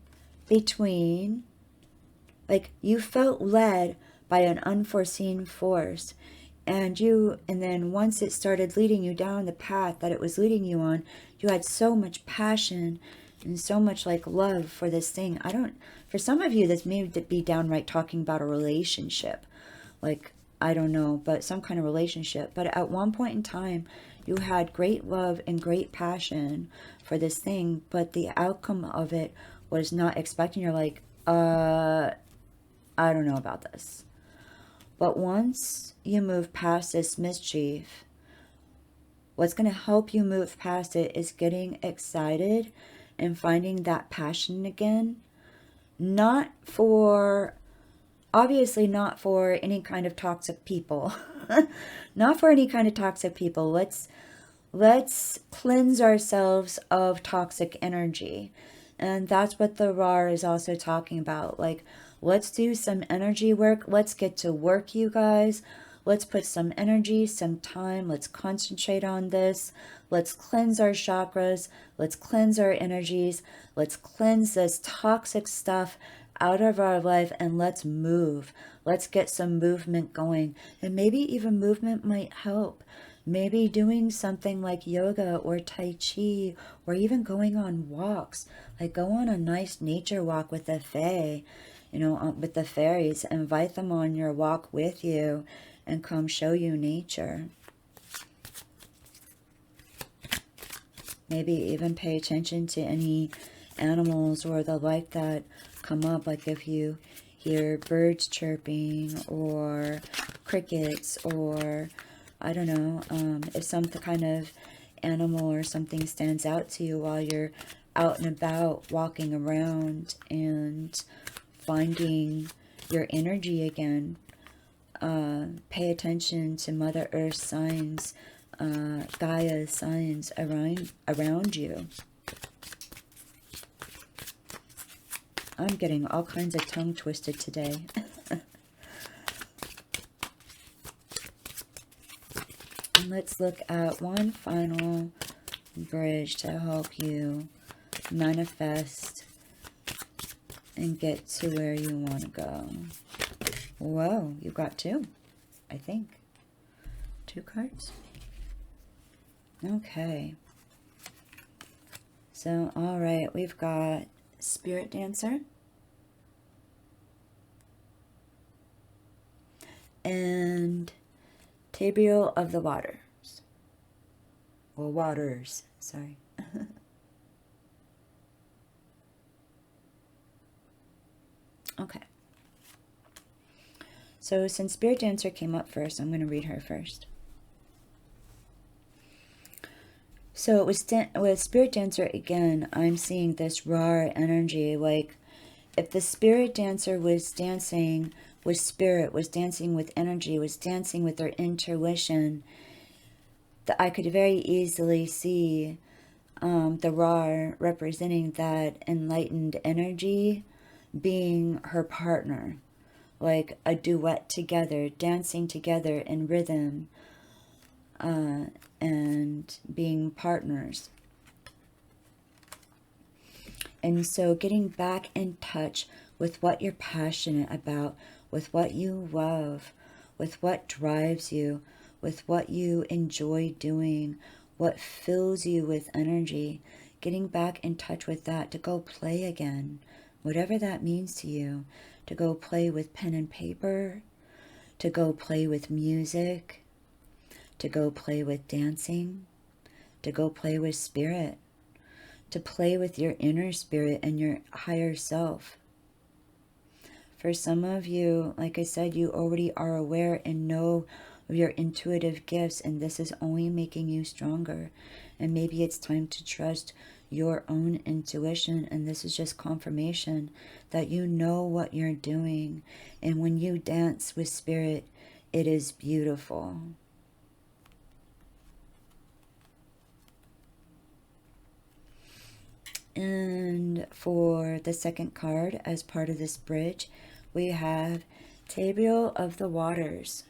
between, like, you felt led by an unforeseen force, and then once it started leading you down the path that it was leading you on, you had so much passion and so much like love for this thing. For some of you, this may be downright talking about a relationship, like, I don't know, but some kind of relationship. But at one point in time, you had great love and great passion for this thing, but the outcome of it was not expecting. You're like, I don't know about this. But once you move past this mischief, what's going to help you move past it is getting excited and finding that passion again. Obviously not for any kind of toxic people. Not for any kind of toxic people. Let's cleanse ourselves of toxic energy. And that's what the RAR is also talking about. Like, let's do some energy work. Let's get to work, you guys. Let's put some energy, some time. Let's concentrate on this. Let's cleanse our chakras. Let's cleanse our energies. Let's cleanse this toxic stuff out of our life, and let's move. Let's get some movement going. And maybe even movement might help. Maybe doing something like yoga or Tai Chi, or even going on walks. Like, go on a nice nature walk with the Fae, with the fairies. Invite them on your walk with you and come show you nature. Maybe even pay attention to any animals or the like that come up. Like if you hear birds chirping or crickets, or I don't know, if some kind of animal or something stands out to you while you're out and about walking around and finding your energy again. Pay attention to Mother Earth's signs, Gaia's signs around you. I'm getting all kinds of tongue twisted today. And let's look at one final bridge to help you manifest and get to where you want to go. Whoa, you got two, I think. 2 cards. Okay. So, all right, we've got Spirit Dancer and Tableau of the Waters. Well, Waters, sorry. Okay. So since Spirit Dancer came up first, I'm going to read her first. So with Spirit Dancer, again, I'm seeing this raw energy. Like, if the Spirit Dancer was dancing with spirit, was dancing with energy, was dancing with their intuition, that I could very easily see the raw representing that enlightened energy being her partner. Like a duet together, dancing together in rhythm, and being partners. And so getting back in touch with what you're passionate about, with what you love, with what drives you, with what you enjoy doing, what fills you with energy, getting back in touch with that, to go play again, whatever that means to you, to go play with pen and paper, to go play with music, to go play with dancing, to go play with spirit, to play with your inner spirit and your higher self. For some of you, like I said, you already are aware and know of your intuitive gifts, and this is only making you stronger. And maybe it's time to trust your own intuition, and this is just confirmation that you know what you're doing. And when you dance with spirit, it is beautiful. And for the second card, as part of this bridge, we have Tabriel of the Waters.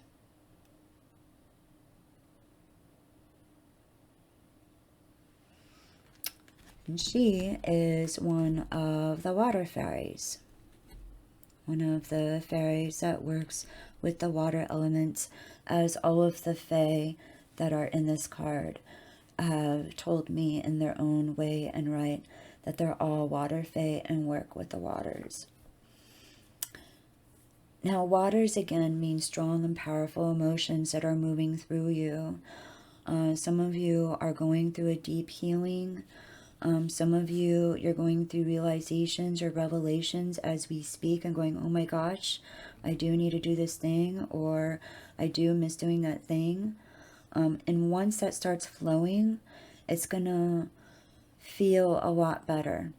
And she is one of the water fairies. One of the fairies that works with the water elements, as all of the fae that are in this card have told me in their own way and right that they're all water fae and work with the waters. Now, waters again mean strong and powerful emotions that are moving through you. Some of you are going through a deep healing. Some of you, you're going through realizations or revelations as we speak and going, oh my gosh, I do need to do this thing, or I do miss doing that thing. And once that starts flowing, it's going to feel a lot better.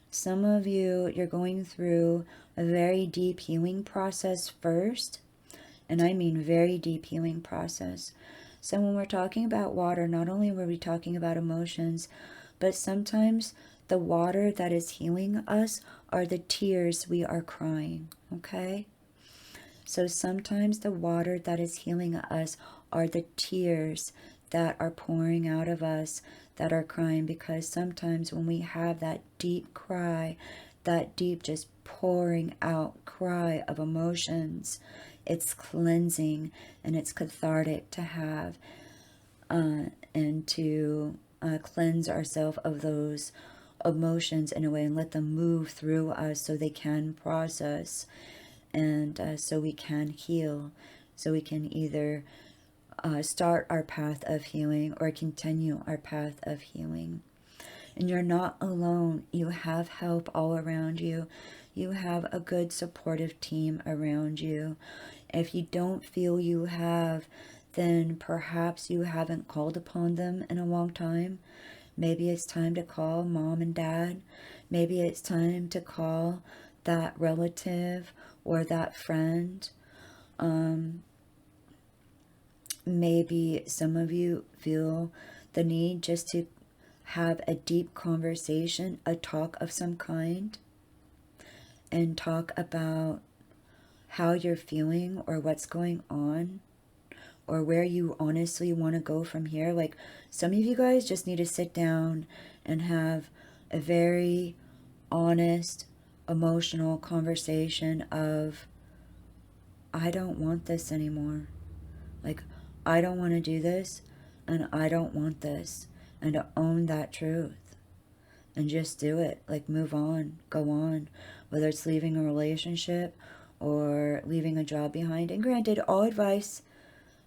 Some of you, you're going through a very deep healing process first, and I mean very deep healing process. So when we're talking about water, not only were we talking about emotions, but sometimes the water that is healing us are the tears we are crying, okay? So sometimes the water that is healing us are the tears that are pouring out of us, that are crying, because sometimes when we have that deep cry, that deep just pouring out cry of emotions, it's cleansing and it's cathartic to have and to cleanse ourselves of those emotions in a way and let them move through us so they can process and so we can heal, so we can either start our path of healing or continue our path of healing. And you're not alone. You have help all around you. You have a good supportive team around you. If you don't feel you have, then perhaps you haven't called upon them in a long time. Maybe it's time to call mom and dad. Maybe it's time to call that relative or that friend. Maybe some of you feel the need just to have a deep conversation, a talk of some kind, and talk about how you're feeling or what's going on or where you honestly want to go from here. Like, some of you guys just need to sit down and have a very honest, emotional conversation of, I don't want this anymore. Like, I don't want to do this, and I don't want this. And to own that truth. And just do it. Like, move on. Go on. Whether it's leaving a relationship or leaving a job behind. And granted, all advice,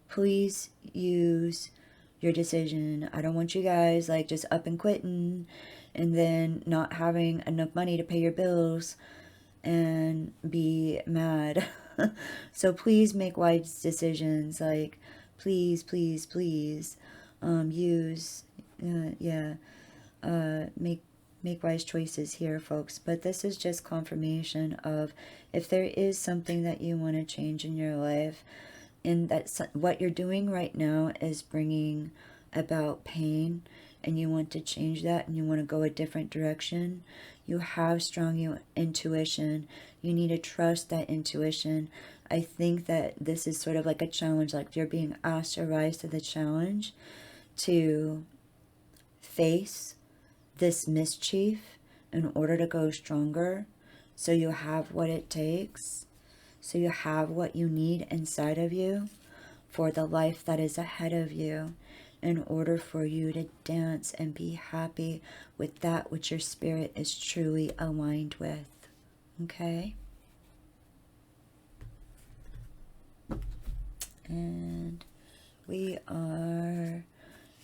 please use your decision. I don't want you guys, like, just up and quitting and then not having enough money to pay your bills and be mad. So please make wise decisions. Like, please, please, please use, make wise choices here, folks. But this is just confirmation of, if there is something that you want to change in your life, and that what you're doing right now is bringing about pain, and you want to change that, and you want to go a different direction, you have strong intuition. You need to trust that intuition. I think that this is sort of like a challenge, like you're being asked to rise to the challenge to face this mischief in order to go stronger, so you have what it takes, so you have what you need inside of you for the life that is ahead of you, in order for you to dance and be happy with that which your spirit is truly aligned with. Okay? And we are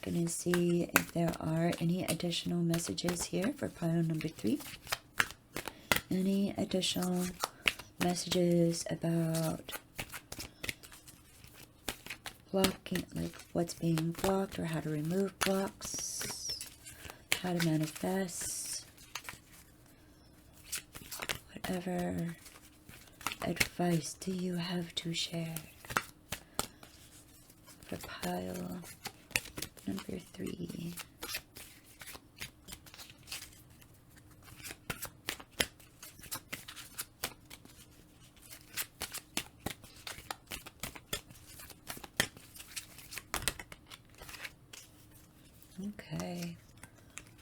going to see if there are any additional messages here for pile number 3. Any additional messages about blocking, like what's being blocked or how to remove blocks, how to manifest, whatever advice do you have to share for pile number 3. Okay.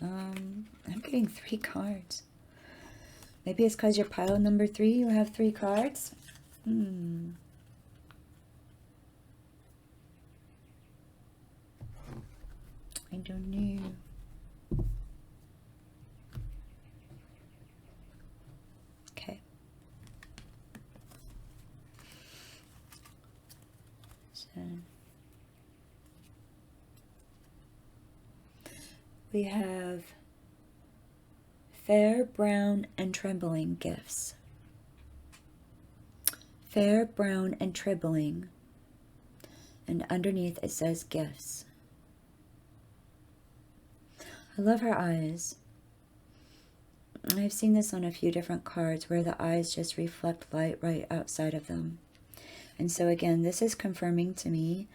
I'm getting 3 cards. Maybe it's because you're pile number 3, you have 3 cards? I don't know. Okay. So we have fair, brown, and trembling gifts. Fair, brown, and trembling. And underneath it says gifts. I love her eyes. I've seen this on a few different cards where the eyes just reflect light right outside of them. And so again, this is confirming to me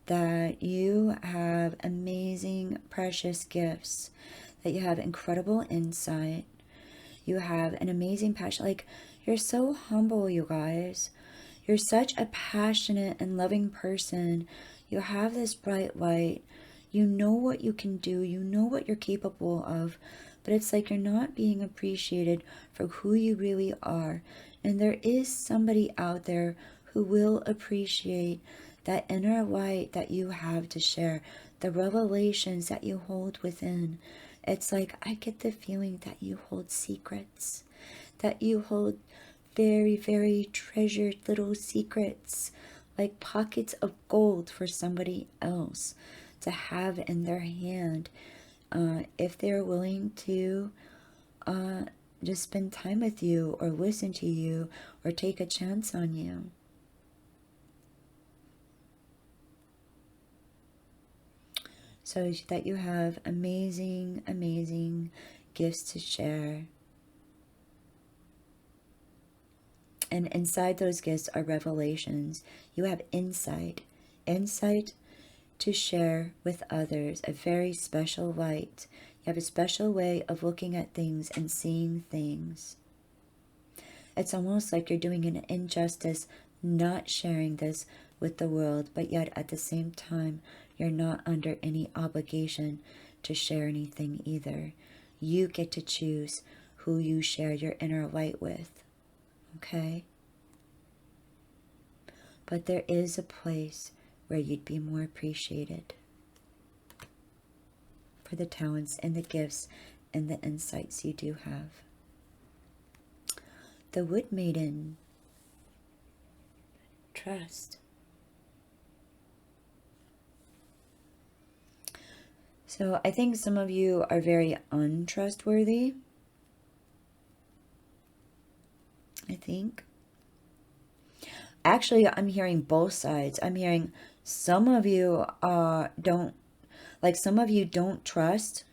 that you have amazing, precious gifts, that you have incredible insight, you have an amazing passion. Like, you're so humble, you guys. You're such a passionate and loving person. You have this bright light. You know what you can do. You know what you're capable of. But it's like you're not being appreciated for who you really are. And there is somebody out there who will appreciate that inner light that you have to share, the revelations that you hold within. It's like I get the feeling that you hold secrets, that you hold very, very treasured little secrets, like pockets of gold for somebody else to have in their hand, if they're willing to just spend time with you or listen to you or take a chance on you. So that you have amazing, amazing gifts to share. And inside those gifts are revelations. You have insight. Insight to share with others. A very special light. You have a special way of looking at things and seeing things. It's almost like you're doing an injustice not sharing this with the world, but yet at the same time, you're not under any obligation to share anything either. You get to choose who you share your inner light with. Okay? But there is a place where you'd be more appreciated for the talents and the gifts and the insights you do have. The Wood Maiden. Trust. So I think some of you are very untrustworthy. I think. Actually, I'm hearing both sides. I'm hearing some of you don't trust.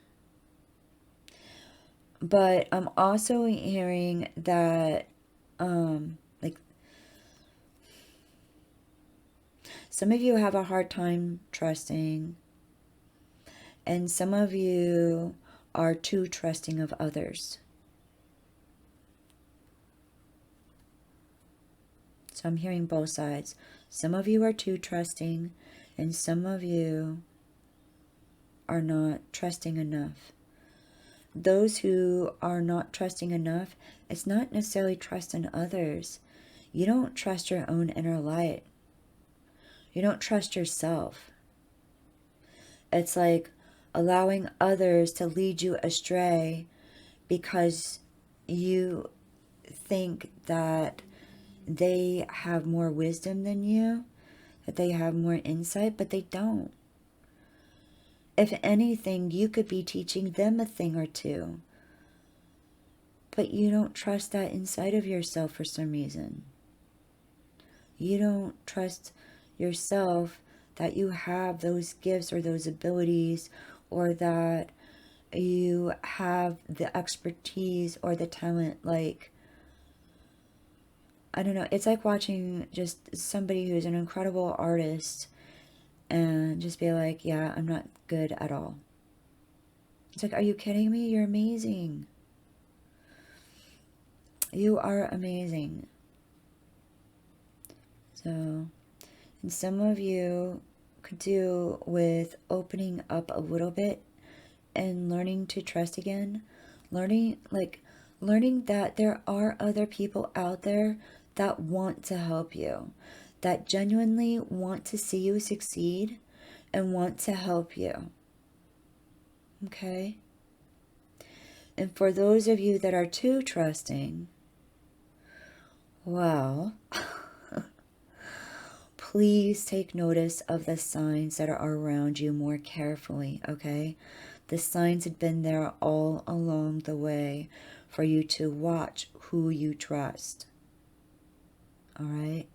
But I'm also hearing that like some of you have a hard time trusting, and some of you are too trusting of others. So I'm hearing both sides. Some of you are too trusting, and some of you are not trusting enough. Those who are not trusting enough, it's not necessarily trust in others. You don't trust your own inner light. You don't trust yourself. It's like allowing others to lead you astray because you think that they have more wisdom than you, that they have more insight, but they don't. If anything, you could be teaching them a thing or two, but you don't trust that inside of yourself for some reason. You don't trust yourself that you have those gifts or those abilities, or that you have the expertise or the talent. Like, I don't know, it's like watching just somebody who's an incredible artist and just be like, yeah, I'm not good at all. It's like, are you kidding me? You're amazing. You are amazing. So, and some of you could do with opening up a little bit and learning to trust again, learning that there are other people out there that want to help you, that genuinely want to see you succeed and want to help you. Okay? And for those of you that are too trusting, well, please take notice of the signs that are around you more carefully, okay? The signs had been there all along the way for you to watch who you trust. All right?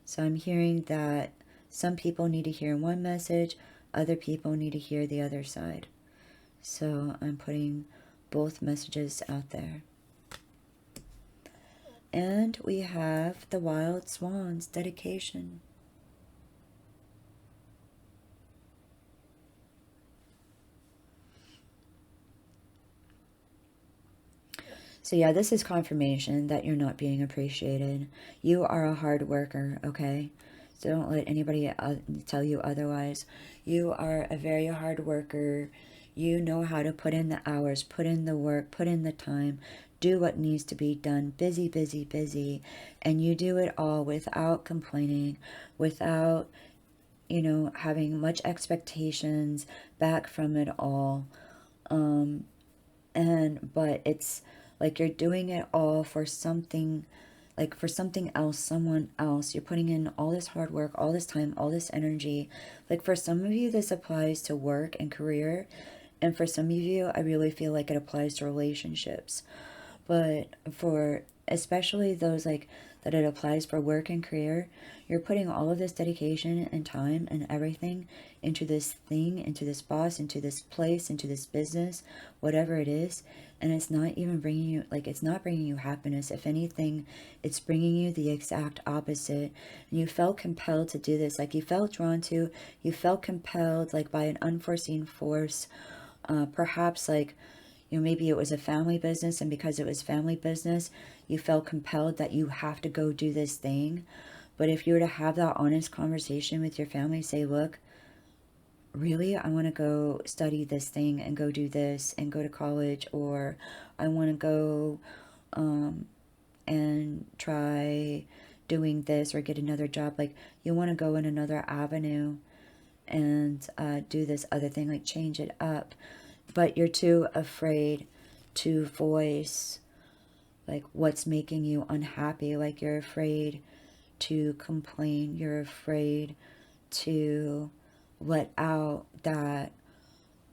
So I'm hearing that some people need to hear one message, other people need to hear the other side. So I'm putting both messages out there. And we have the Wild Swans dedication. So yeah, this is confirmation that you're not being appreciated. You are a hard worker, okay? So don't let anybody tell you otherwise. You are a very hard worker. You know how to put in the hours, put in the work, put in the time, do what needs to be done. Busy, busy, busy. And you do it all without complaining, without, having much expectations back from it all. But it's like you're doing it all for something, like for something else, someone else. You're putting in all this hard work, all this time, all this energy. Like for some of you, this applies to work and career. And for some of you, I really feel like it applies to relationships. But for especially those like that it applies for work and career, you're putting all of this dedication and time and everything into this thing, into this boss, into this place, into this business, whatever it is. And it's not even bringing you, like, it's not bringing you happiness. If anything, it's bringing you the exact opposite. And you felt compelled to do this, like you felt drawn to, you felt compelled, like by an unforeseen force, perhaps like, maybe it was a family business, and because it was family business, you felt compelled that you have to go do this thing. But if you were to have that honest conversation with your family, say, look, really, I want to go study this thing and go do this and go to college, or I want to go and try doing this or get another job. Like you want to go in another avenue and do this other thing, like change it up. But you're too afraid to voice like what's making you unhappy. Like you're afraid to complain. You're afraid to let out that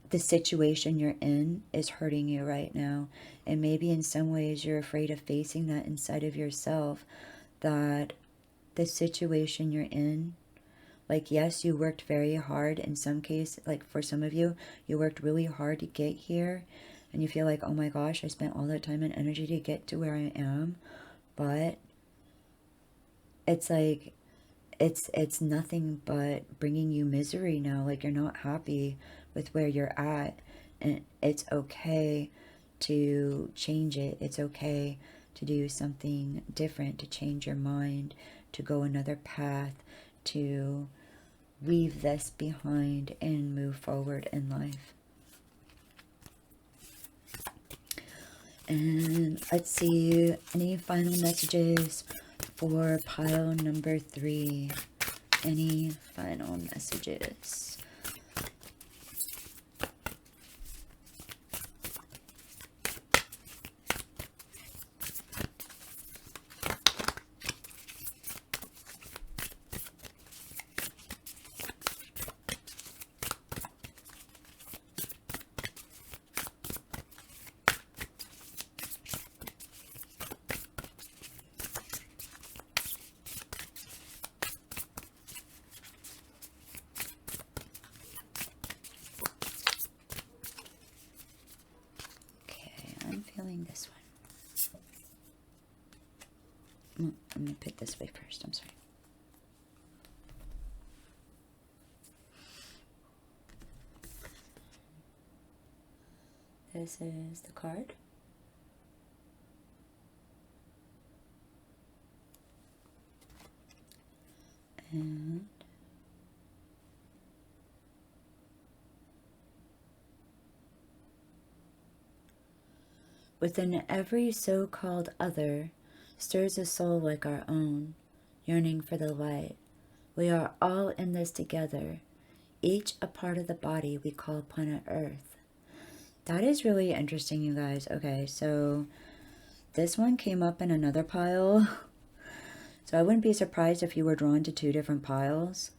the situation you're in is hurting you right now. And maybe in some ways you're afraid of facing that inside of yourself, that the situation you're in, like, yes, you worked very hard in some case, like for some of you, you worked really hard to get here, and you feel like, oh my gosh, I spent all that time and energy to get to where I am. But it's like, it's nothing but bringing you misery now. Like you're not happy with where you're at, and it's okay to change it. It's okay to do something different, to change your mind, to go another path, to leave this behind and move forward in life. And let's see, any final messages for pile number 3? Any final messages? This one. Let me put this way first. I'm sorry. This is the card. And Within every so-called other stirs a soul like our own, yearning for the light. We are all in this together, each a part of the body we call planet Earth. That is really interesting, you guys. Okay, so this one came up in another pile. So I wouldn't be surprised if you were drawn to two different piles.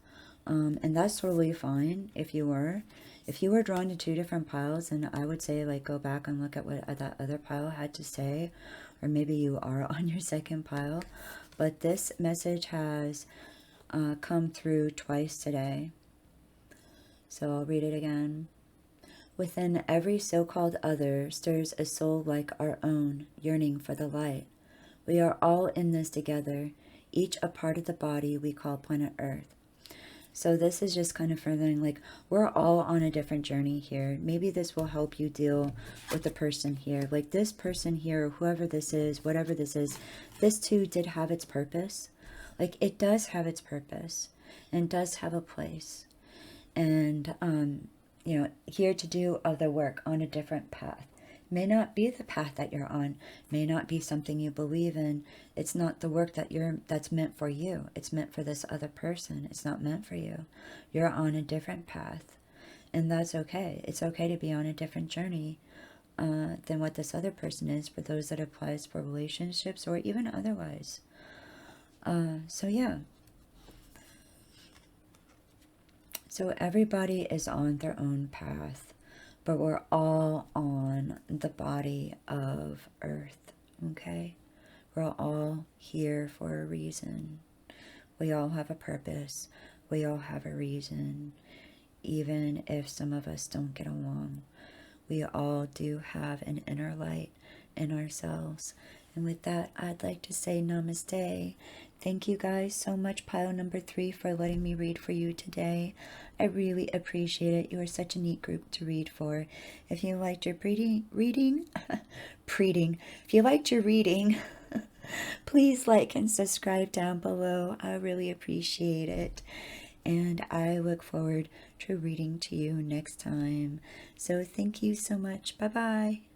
And that's totally fine if you were. If you were drawn to two different piles, then I would say, like, go back and look at what that other pile had to say. Or maybe you are on your second pile. But this message has come through twice today. So I'll read it again. Within every so-called other stirs a soul like our own, yearning for the light. We are all in this together, each a part of the body we call planet Earth. So this is just kind of furthering, like, we're all on a different journey here. Maybe this will help you deal with the person here. Like, this person here, whoever this is, whatever this is, this too did have its purpose. Like, it does have its purpose and does have a place. And, you know, here to do other work on a different path. May not be the path that you're on, may not be something you believe in. It's not the work that's meant for you. It's meant for this other person. It's not meant for you. You're on a different path, and that's okay. It's okay to be on a different journey than what this other person is, for those that applies for relationships or even otherwise. So yeah. So everybody is on their own path, but we're all on the body of Earth, okay? We're all here for a reason. We all have a purpose. We all have a reason. Even if some of us don't get along, we all do have an inner light in ourselves. And with that, I'd like to say namaste. Thank you guys so much, pile number 3, for letting me read for you today. I really appreciate it. You are such a neat group to read for. If you liked your if you liked your reading, please like and subscribe down below. I really appreciate it. And I look forward to reading to you next time. So thank you so much. Bye-bye.